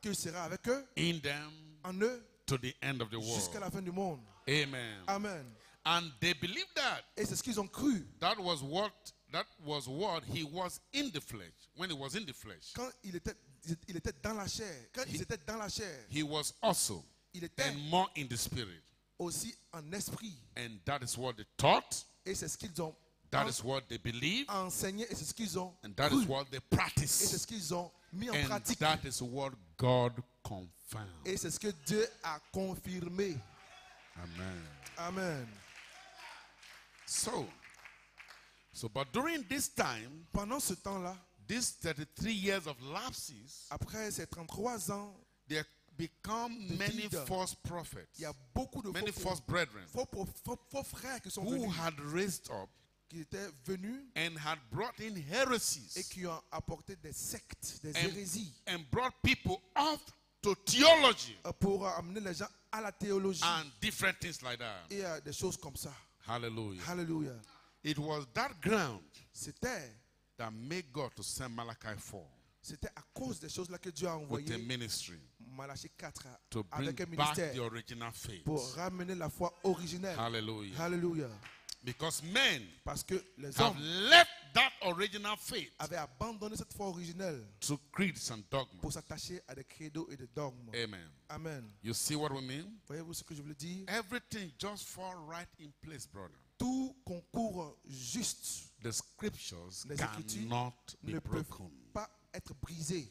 Qu'il sera avec eux, in them, en eux, to the end of the jusqu'à world. la fin du monde. Amen. Amen. And they believe that. Et c'est ce qu'ils ont cru. That was what he was in the flesh. When he was in the flesh, Quand il était dans la chair. Quand ils étaient dans la chair, he was also il était and more in the spirit. aussi en esprit. And that is what they taught. Et c'est ce qu'ils ont That is what they believe. enseigné. Et c'est ce qu'ils ont And that cru. is what they Et c'est practice. ce qu'ils ont mis en And pratique. that is what God confirmed. Et c'est ce que Dieu a confirmé. Amen. Amen. So, but during this time, Pendant ce temps-là, these 33 years of lapses, après ces 33 ans, there become many vide. false prophets, il y a beaucoup de many false brethren faux frères qui sont who venus, had raised up qui étaient venus and had brought in et heresies qui ont apporté des sectes, des and, hérésies and brought people off to theology pour amener les gens à la théologie and different things like that. et à des choses comme ça. Hallelujah. Alléluia. It was that ground C'était that made God to send Malachi 4 à cause des choses là que Dieu a with a envoyé ministry Malachie 4 to bring avec un back ministère the original faith. pour ramener la foi originelle. Hallelujah. Alléluia. Because men Parce que les have hommes left that original faith avait abandonné cette foi originelle to creeds and dogmas. pour s'attacher à des credos et des dogmes. Amen. Amen. You see what we mean? Voyez-vous ce que je veux dire? Everything just fall right in place, brother. Tout concourt juste. The scriptures Les Écritures cannot be ne peuvent broken. pas être brisées.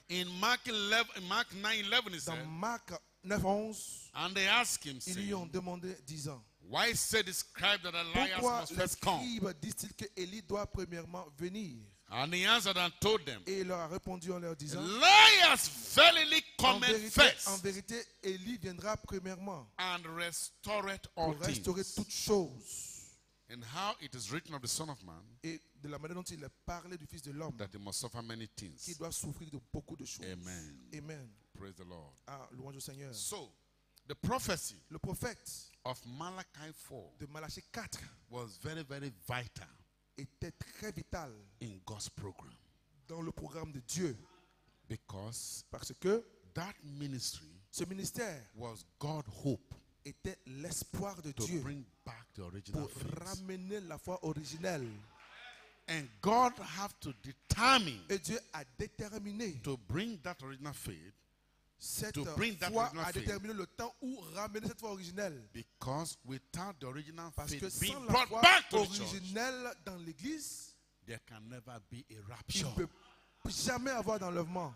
In Mark 9:11, it Dans said, Marc 9:11, and they asked him, ils lui saying, ont demandé, disant, why said the scribe that Elias pourquoi must les first come? scribes disent-ils que Élie doit premièrement venir? And he answered and told them, Et il leur a répondu en leur disant, Elias verily en cometh first vérité, Élie viendra premièrement and restoreth all pour restaurer things. toutes choses. And how it is written of the Son of Man Et de la manière dont il est parlé du Fils de l'homme, that he must suffer many qui things. doit souffrir de beaucoup de choses. Amen. Amen. Praise the Lord. Ah, louange au Seigneur. So, the prophecy Le prophète of Malachi 4 de Malachie 4 was very, very vital était très vital in God's program dans le programme de Dieu. because Parce que that ministry ce ministère was God's hope était l'espoir de to Dieu bring back the original pour faith. ramener la foi originelle. And God have to determine Et Dieu a déterminé to bring that original faith cette to bring that foi, original a faith. déterminé le temps où ramener cette foi originelle. Because without the original Parce que faith sans being la brought foi back to the church, originelle dans l'église, there can never be a il rapture. ne peut jamais avoir d'enlèvement.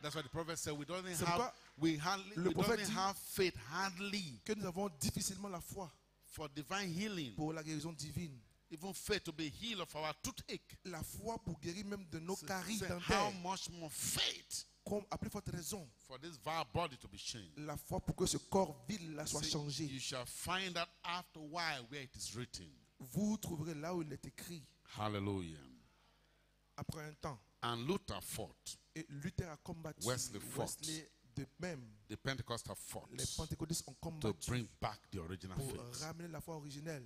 That's why the prophet said we don't C'est have pourquoi we hardly le we prophète don't dit have faith hardly que nous avons difficilement la foi for divine healing, pour la guérison divine. even faith to be healed of our toothache. La foi pour guérir même de nos caries Say, how dentaires. much more faith Comme à plus forte raison, for this vile body to be changed? la foi pour que ce corps vil là soit See, changé. you shall find out after a while where it is written. Vous trouverez là où il est écrit Hallelujah. après un temps. And Luther fought. Et Luther a combattu. Wesley fought. Wesley de même. The Pentecostals fought Les pentecôtistes ont to combattu bring back the original pour faith. ramener la foi originelle.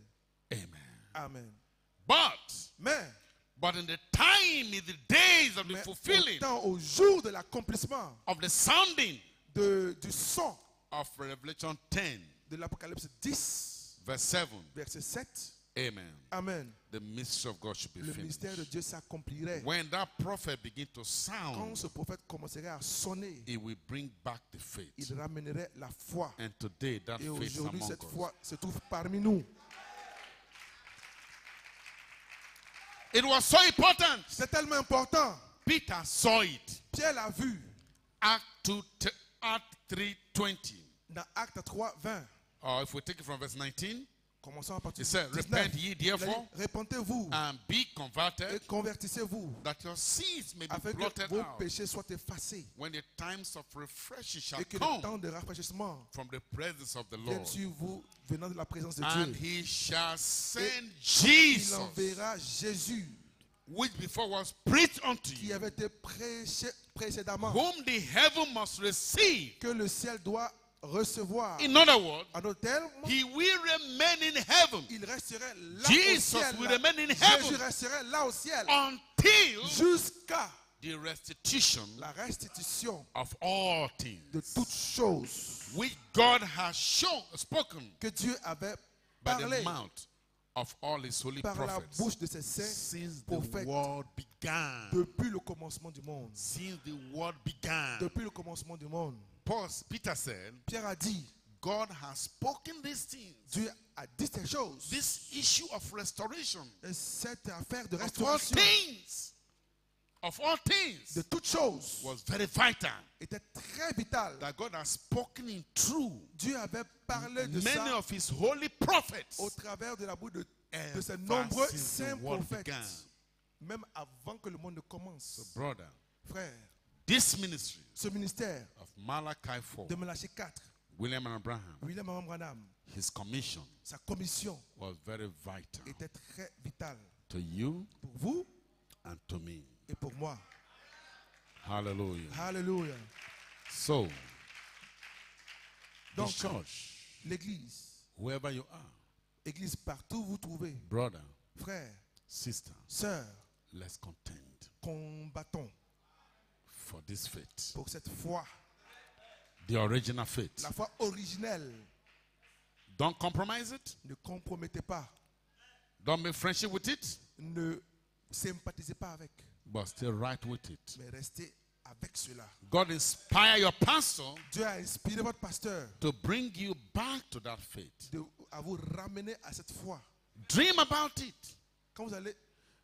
Amen. Amen. But in the time, in the days of the Mais fulfilling au jour de l'accomplissement of the sounding du son of Revelation 10, de l'Apocalypse 10, verse 7. verset 7, Amen. Amen. The mystery of God should be Le finished. mystère de Dieu s'accomplirait. When that prophet begin to Quand sound, ce prophète commencerait à sonner, he will bring back the faith. il ramènerait la foi. And today, that Et faith is aujourd'hui, among cette us. foi se trouve parmi nous. It was so important. C'est tellement important. Peter saw it. Pierre l'a vu Act 3:20. dans Acte 3, 20. Or if we take it from verse 19, Commençons à partir it said, du 19. repent ye Il a dit, therefore Repentez-vous and be et converted, convertissez-vous that your sins may be afin que blotted vos out péchés soient effacés when the times of refreshing shall et que le come temps de rafraîchissement from the presence of the vienne Lord. sur vous venant de la présence de And Dieu. he shall send Il Jesus, enverra Jésus which before was preached unto qui you, avait été prêché précédemment, whom the heaven must receive. que le ciel doit recevoir. In other words, En d'autres termes, he will remain in heaven il resterait là Jesus au ciel. will remain in Jésus heaven resterait là au ciel until jusqu'à the restitution la restitution of all things, de toutes choses which God has spoken que Dieu avait by the parlé mouth of all his holy par la prophets bouche de ses saints since the prophètes world began. depuis le commencement du monde. Since the world began. Depuis le commencement du monde. Peter said, Pierre a dit, God has spoken these things. Dieu a dit ces choses. This issue of restoration, Et cette affaire de of all restauration things, de toutes choses was very vital. était très vitale. That God has spoken in truth. Dieu avait parlé de Many ça of his holy prophets, au travers de la bouche de ces ever nombreux since the saints world prophètes, began. même avant que le monde ne commence. So, brother, Frère, this ministry ce ministère of Malachi 4, de Malachie 4, William and Abraham, William Abraham Branham, his commission sa commission was very vital était très vitale to you pour vous and to me. et pour moi. Hallelujah. Alléluia. So, the Donc, church, l'église, whoever you are, église partout où vous trouvez, brother, frères, sister, sœurs, let's contend combattons for this faith, pour cette foi, the original faith. la foi originelle. Don't compromise it. Ne compromettez pas. Don't make friendship with it, Ne sympathisez pas avec, but stay right with it. mais restez avec cela. God inspire your pastor Dieu a inspiré votre pasteur to bring you back to that faith. à vous ramener à cette foi. Dream about it. Quand vous allez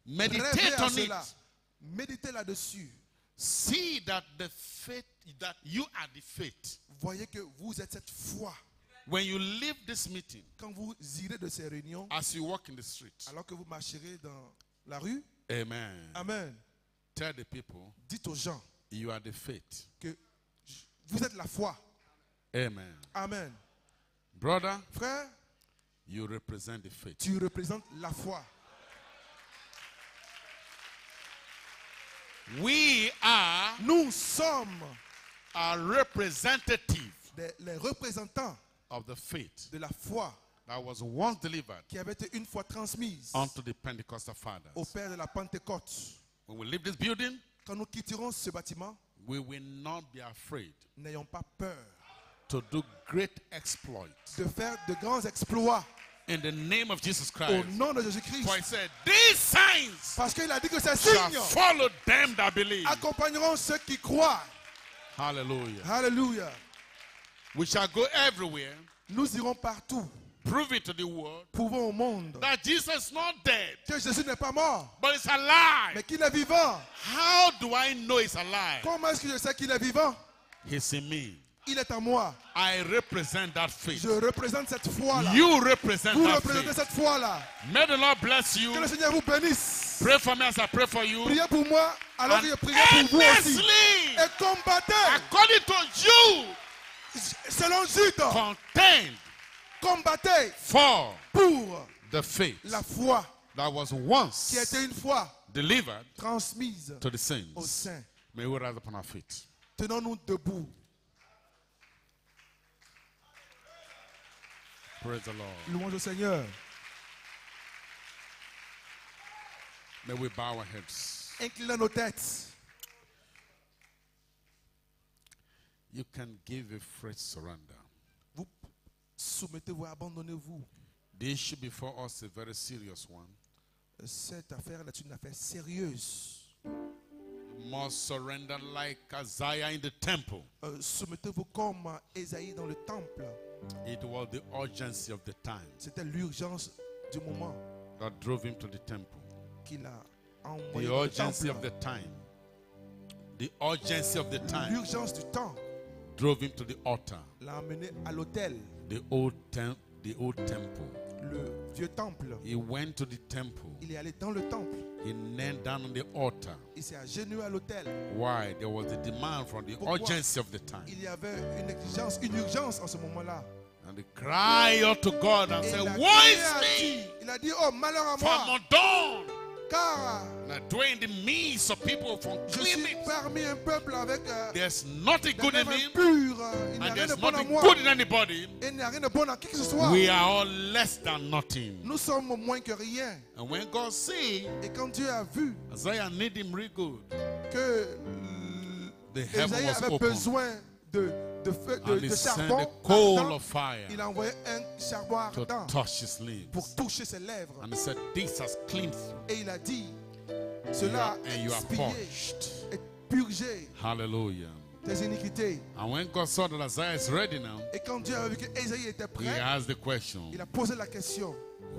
rêver Meditate à on cela, it. méditez là-dessus. See that the faith, that you are the faith. Voyez que vous êtes cette foi. When you leave this meeting, Quand vous irez de ces réunions, as you walk in the street, alors que vous marcherez dans la rue, amen. amen, Tell the people, dites aux gens you are the faith. que vous êtes la foi. Amen. Amen. Brother, Frère, you represent the faith. tu représentes la foi. We are Nous sommes a representative les représentants of the faith de la foi that was once delivered qui avait été une fois transmise unto the Pentecostal fathers. au Père de la Pentecôte. When we leave this building, Quand nous quitterons ce bâtiment, we will not be afraid n'ayons pas peur to do great exploits de faire de grands exploits in the name of Jesus au Christ. nom de Jésus-Christ. For he said, these signs Parce qu'il a dit que ces shall signes follow them that believe. accompagneront ceux qui croient. Hallelujah. Alléluia. We shall go everywhere, Nous irons partout, prove it to the world prouvons au monde that Jesus is not dead, que Jésus n'est pas mort, but is alive. mais qu'il est vivant. How do I know he's alive? Comment est-ce que je sais qu'il est vivant? He's in me. Il est en moi. I represent that faith. Je représente cette foi-là. You represent Vous that représentez faith. cette foi-là. May the Lord bless Que you. le Seigneur vous bénisse. Pray for me as I pray for you. Priez pour moi alors And que je prierai pour vous aussi. earnestly, Et combattez according to you, selon Jude. contend Combattez for pour the faith la foi that was qui a once été une fois delivered transmise to the aux saints. saints. May we rise upon our feet. Tenons-nous debout. Praise the Lord. Louange au Seigneur. May we bow our heads. Inclinons nos têtes. You can give a fresh surrender. Vous soumettez-vous, abandonnez-vous. The issue before us is a very serious one. Cette affaire est une affaire sérieuse. You must surrender like Isaiah in the temple. Soumettez-vous comme Ésaïe dans le temple. It was the urgency of the time C'était l'urgence du moment that drove him to the temple. qu'il a The envoyé dans le urgency of the temple. time. The urgency of the time L'urgence du temps drove him to the altar. l'a emmené à l'autel, The old temple. le vieux temple. He went to the temple. Il est allé dans le temple. He knelt down on the altar. Il s'est agenouillé à l'autel. Why? There was a demand from the Pourquoi? urgency of the time. Il y avait une exigence, une urgence en ce moment-là. And he cried out to God and Et said, il a woe crié is à me! Dieu. Il a dit, oh malheur à For moi, I'm undone. car And I dwell in the midst of people from je clean suis lips. parmi un peuple avec There's nothing des good in lèvres him, impures. Il n'y a and rien de there's bon à nothing moi. good in anybody. Et il n'y a rien de bon à qui que ce soit. We are all less than nothing. Nous sommes moins que rien. And when God see, Et quand Dieu a vu Isaiah need him real good. que The heaven Ésaïe was avait open. besoin de feu, And de he sent charbon a coal ardent, of fire il a envoyé un charbon to ardent touch his lips. pour toucher ses lèvres. And he said, this has cleansed Et il a dit, you, cela and a you are expié purged. et purgé Hallelujah. tes iniquités. And when God saw that Isaiah is ready now, Et quand Dieu a vu que Ésaïe était he prêt, asked the question, il a posé la question,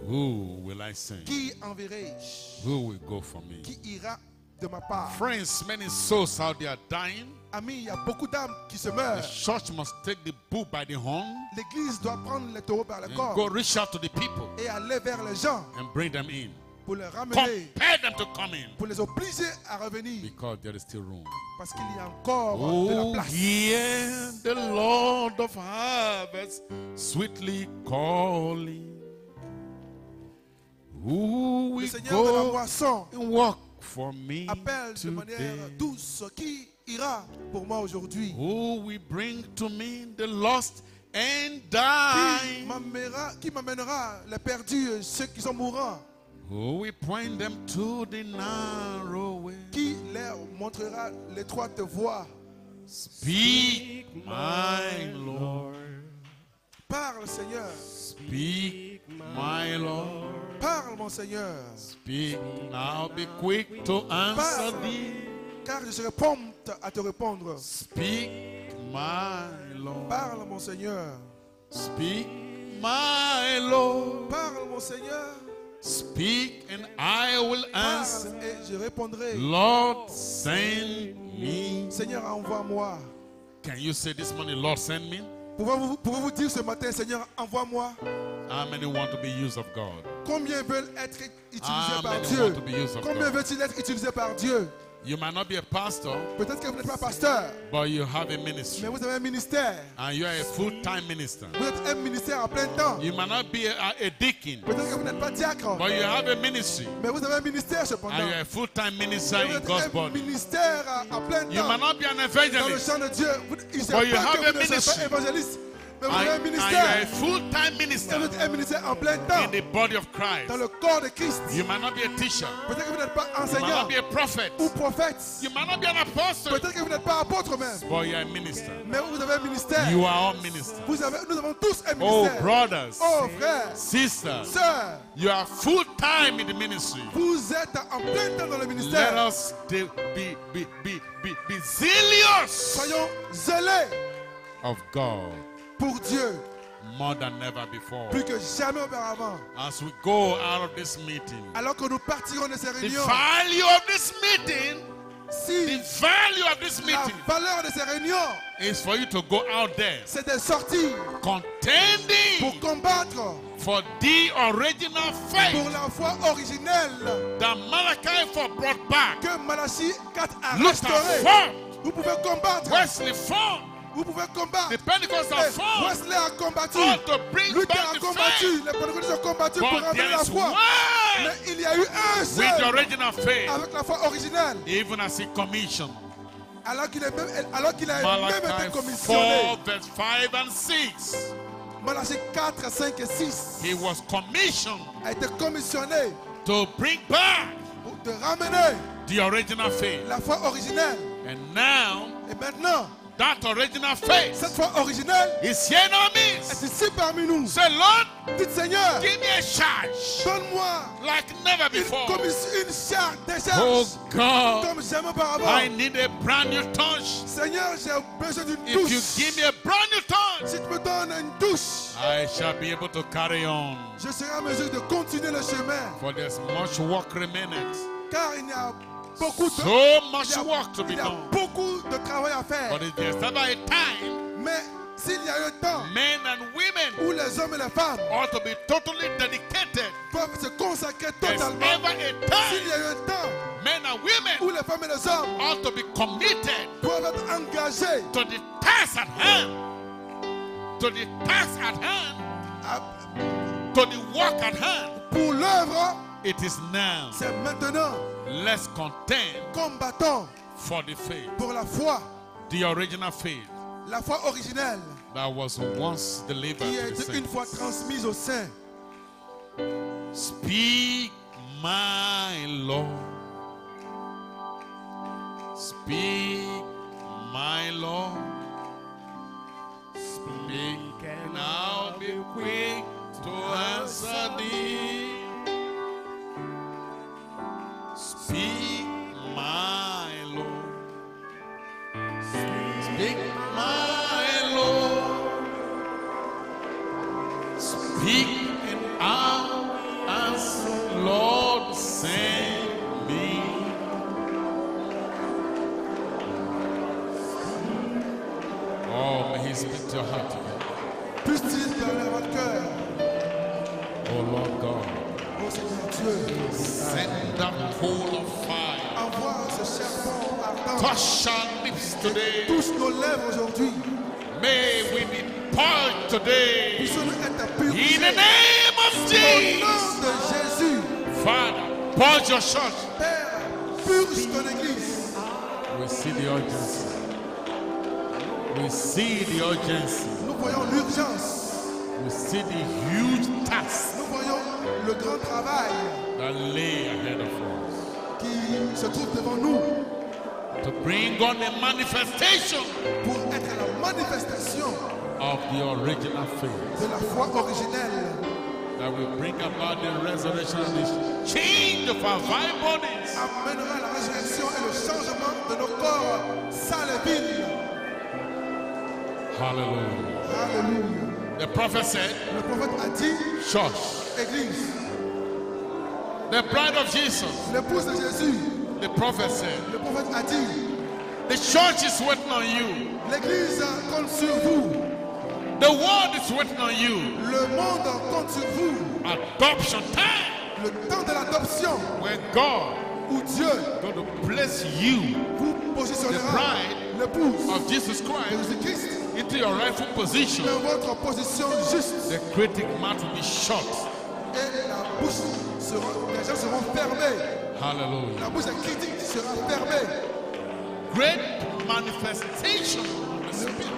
who will I send? qui enverrai-je? Who will go for me? Qui ira de ma part? Friends, many souls out there are dying. Amis, il y a beaucoup d'âmes qui se The meurent. church must take the bull by the horn L'église doit prendre les taureaux par le and corps go reach out to the people et aller vers les gens and bring them in. pour les ramener, Compel them to come in pour les obliger à revenir. because there is still room. Parce qu'il y a encore de la Oh, place. hear the Lord of harvest sweetly calling. Who Le will Seigneur de la go moisson and walk for me appelle de manière today? douce qui ira pour moi aujourd'hui. Who will bring to me the lost and Qui dying? m'amènera les perdus, ceux qui sont mourants. Who will point them to the narrow way? Qui leur montrera l'étroite voie. Speak, my Lord. Parle, Seigneur. Speak, my Lord. Parle, mon Seigneur. Speak now, be quick to answer thee. Car je serai prompt à te répondre. Speak, my Lord. Parle, mon Seigneur. Speak, my Lord. Parle, mon Seigneur. Speak and I will answer. Parle et je répondrai. Lord, send me. Seigneur, envoie-moi. Can you say this morning, Lord, send me? Pouvez-vous dire ce matin, Seigneur, envoie-moi? How many want to be used of God? Combien veulent être utilisés How par many Dieu? want to be used of Combien God? veulent-ils être utilisés par Dieu? You might not be a pastor, Peut-être que vous n'êtes pas pasteur, but you have a ministry. mais vous avez un ministère. And you are a full-time minister. Vous êtes un ministère à plein temps. You might not be a deacon, Peut-être que vous n'êtes pas diacre, but you have a ministry. mais vous avez un ministère cependant. And you are a full-time minister Vous in êtes God's un body. ministère à plein You temps. might not be an Dans le evangelist, champ de Dieu, il ne But sait you pas have que a vous ne ministry. serez pas évangéliste, mais vous avez un and you are a ministère. full-time minister Vous êtes un ministère en plein temps in the body of Christ. dans le corps de Christ. You might not be a teacher. Peut-être que vous n'êtes pas You might enseignant not be a prophet. ou prophète. You might not be an apostle, Peut-être que vous n'êtes pas apôtre même, but you are a minister. mais vous avez un ministère. You are all ministers. Nous avons tous un Oh, ministère. brothers, Oh frères, sisters, sœurs, you are full-time in the ministry. vous êtes en plein temps dans le Let ministère. us be zealous Soyons zélés of God pour Dieu more than ever before. plus que jamais auparavant. As we go out of this meeting, Alors que nous partirons de ces the réunions, value of this meeting, si the value of this la meeting valeur de ces réunions, is for you to go out there c'est de sortir pour contending combattre for the original faith pour la foi originelle that Malachi 4 brought back. que Malachie 4 a Luther restaurée. fought, Vous pouvez combattre. Wesley fought, Vous pouvez combattre. the Pentecostals Et fought, Wesley a combattu. all to bring Luther back a the combattu. faith. Les Pentecôtistes ont combattu pour But ramener there la is foi. one Mais il y a eu un with the seul original faith, avec la foi originelle. even as he commissioned. Alors qu'il a même été Malachi commissionné. 4 verse 5 and 6. Malachie 4, 5 et 6 He was commissioned a été commissionné to bring back pour te ramener the original faith. la foi originelle. And now, Et maintenant, that original faith cette foi originelle is here in our est midst. ici parmi nous. Say, Lord, Dites Seigneur, give me a charge donne-moi like never before. une charge, des charges Oh God, comme jamais auparavant. I need a brand new touch. Seigneur, j'ai besoin d'une If you douche. give me a brand new touch, Si tu me donnes une douche, I shall be able to carry on. je serai en mesure de continuer le chemin. For there's much work remaining. Car il y a beaucoup de, So much work to be il y a done. beaucoup de travail à faire. But if there's ever a time, Mais s'il y a un temps men and women où les hommes et les femmes ought to be totally dedicated. doivent se consacrer There's totalement, ever a s'il y time, a un temps men and women où les femmes et les hommes ought to be committed doivent être engagés to the task at hand. To the task at hand. à- To the work at hand. pour l'œuvre, It is now. c'est maintenant. Let's contend Combattons for the faith. pour la foi, The original faith la foi originelle that was once delivered qui a to the été une fois saints. transmise aux saints. Speak, my Lord. Speak, my Lord. Speak, and I'll be quick to answer thee. Speak, my Lord. Speak, my Lord. Speak, and I'll answer. Lord, send me. Oh, may He speak to your heart today. Puisse-t-il parler à votre cœur, Oh, Lord God, ô Seigneur Dieu. send that coal of fire. Envoie ce charbon ardent. Touch our lips today. Touche nos lèvres aujourd'hui. May we be purged today. Puissions-nous être In purifiés. the name of Au Jesus. nom de Jésus, Father, purge your church. Père, purge ton église. We see the urgency. We see the urgency. Nous voyons l'urgence. We see the huge task Nous voyons le grand travail that lay ahead of us. qui se trouve devant nous To bring on a manifestation pour être la manifestation of the original faith. de la foi originelle that will bring about the resurrection and the change of our vile bodies. amènera la résurrection et le changement de nos corps sales et viles. Hallelujah. Alléluia. The prophet said, Le prophète a dit, church, Église, the bride of Jesus. l'épouse de Jésus. The prophet said, Le prophète a dit, the church is waiting on you. l'Église compte sur vous. The world is waiting on you. Le monde compte sur vous. Adoption time, Le temps de l'adoption, where God où Dieu is going to place you, vous the positionnera, bride l'épouse of Jesus de Christ, Jésus-Christ, into your rightful position. dans votre position juste. The critic mouth will be shut. Et la bouche sera, les gens seront fermés. Hallelujah. La bouche des critiques sera fermée. Great manifestation of the Spirit,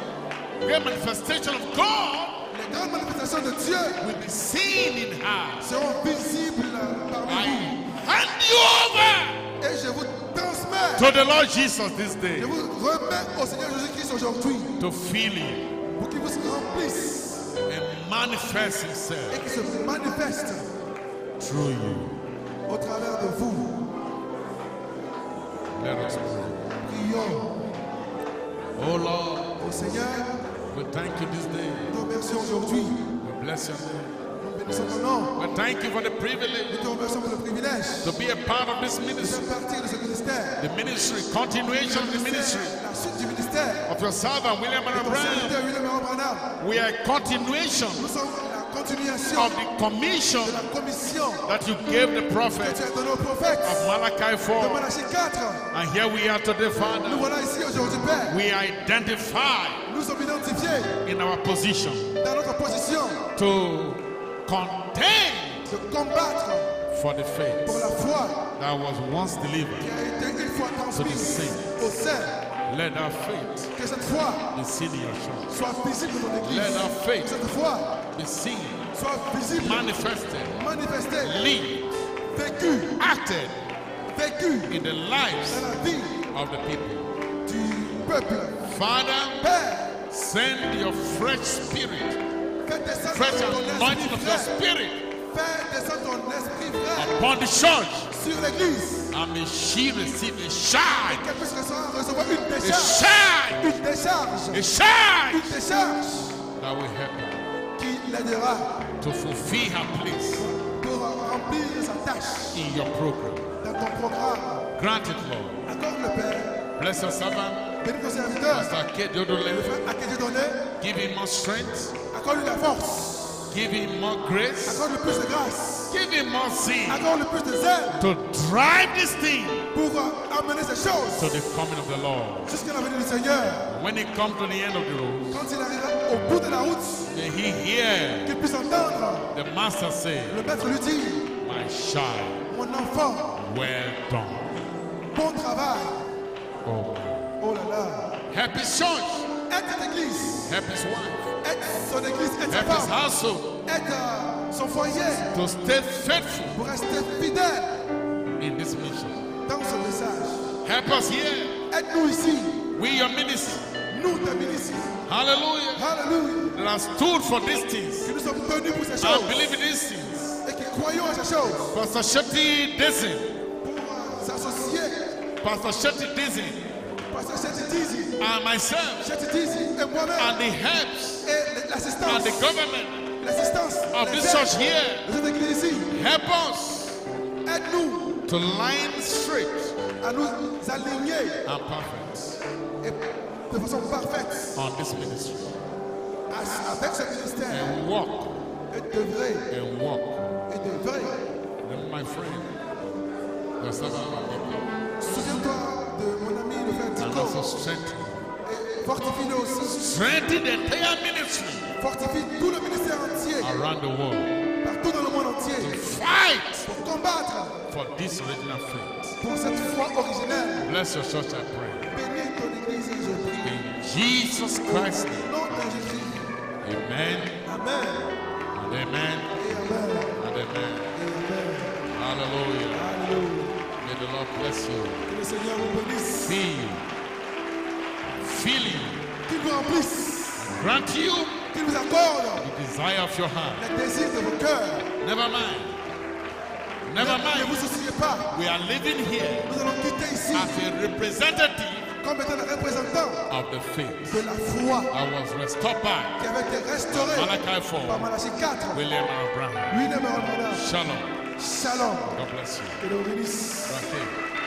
great manifestation of God Les grandes manifestations de Dieu will be seen in her. seront visibles parmi I vous. hand you over Et je vous transmets, to the Lord Jesus this day je vous remets au Seigneur Jésus-Christ aujourd'hui to fill you pour qu'il vous remplisse and manifest Himself et qu'il se manifeste through you. au travers de vous. Let us pray. Prions Oh Lord, au Seigneur. we thank you this day. Nous te remercions aujourd'hui. We bless your name. Nous bénissons ton nom. We thank you for the Nous privilege te remercions pour le privilège to be a part of this de ministry, faire partie de ce ministère. the ministry, continuation of the ministry La suite du ministère. of your servant William Ton Abraham. serviteur William Branham. We are a continuation Nous sommes la continuation of the commission de la commission that you gave the que prophet tu as donnée au prophète of Malachi de 4. Malachie 4. And here we are today, Nous Father. voilà ici aujourd'hui, Père. We identify Nous sommes identifiés in our position dans notre position to contend de combattre for the pour faith la foi that was once delivered. qui a été une fois transmise au sein. Let our faith Que cette foi be seen in your church. soit visible dans ton église. Let our Que faith cette foi be seen, soit visible, manifested, manifestée, lived, vécue, acted vécue in the lives dans la vie of the people. du peuple. Father, Père, send your fresh spirit, fais descendre fresh ton anointing esprit of your frère. spirit Fais descendre ton esprit frère upon the church, sur l'église. and may she receive a shine, Qu'elle puisse recevoir une a décharge. shine, Une décharge. a shine Une décharge that will help her qui l'aidera to fulfill her place pour remplir sa tâche in your program. dans ton programme. Grant it, Lord. Accorde le Père. Bless your servant, Bénis ton serviteur. Pastor Kedodole. À qui Dieu donné. Give him more strength, Accorde-lui la force. give him more grace, Accorde-lui plus de grâce. give him more zeal Accorde-lui plus de zèle to drive this thing pour amener ces to choses the coming of the Lord. jusqu'à la venue du Seigneur. When he comes to the end of the road, Quand il arrivera au bout de la route, may he hear qu'il puisse entendre the master say, le maître lui dire, my child, mon enfant, well done. bon travail. Oh, Oh là là. help his church, Aide cette église. help his wife, Aide son église. Aide sa help his femme. household Aide son foyer to stay faithful pour rester fidèle in this mission. dans ce message. Help us here, Aide-nous ici. we your ministry. Nous, tes ministres. Hallelujah. Alléluia. That have stood for these things Que nous sommes tenus pour ces and choses. believe in these things. Et qui croyons à ces choses. Pastor Shetty Dizzy, Pour s'associer. Pastor Shetty Dizzy, Parce que Chetty Dizzy, and myself, Chetty Dizzy et moi-même. and the helps Et l'assistance. and the government L'assistance. of les this aides church here, de cette église ici. help us Aide-nous to line straight à nous aligner and perfect et de façon parfaite on this ministry avec ce ministère. and walk Et de vrai. and walk. Et de vrai. Then my friend, your servant Souviens-toi de mon ami le frère and Tico. also strengthen, Et fortifie-le aussi. strengthen the entire ministry Fortifie tout le ministère entier. around the world. Partout dans le monde entier. Fight Pour combattre for this original faith. pour cette foi originelle. Bless your church, I pray. Bénis ton église, je prie. In Jesus Christ's name. Au nom de Jésus. Amen Amen. and amen Et amen. and amen. Et amen. Hallelujah. Alléluia. May the Lord bless you. Que le Seigneur vous bénisse. Fill you. Fill you. Qu'il vous remplisse. Grant you qu'il vous accorde the desire of your heart. les désirs de vos cœurs. Never mind. Never Ne vous mind. souciez pas. We are living here Nous allons quitter ici as a representative comme étant les représentants of the faith. de la foi I was restored by qui avait été restaurée Malachi par 4, Malachie 4. William Abraham. William Abraham. Shalom. Shalom. God bless you. Que Dieu vous bénisse. Okay.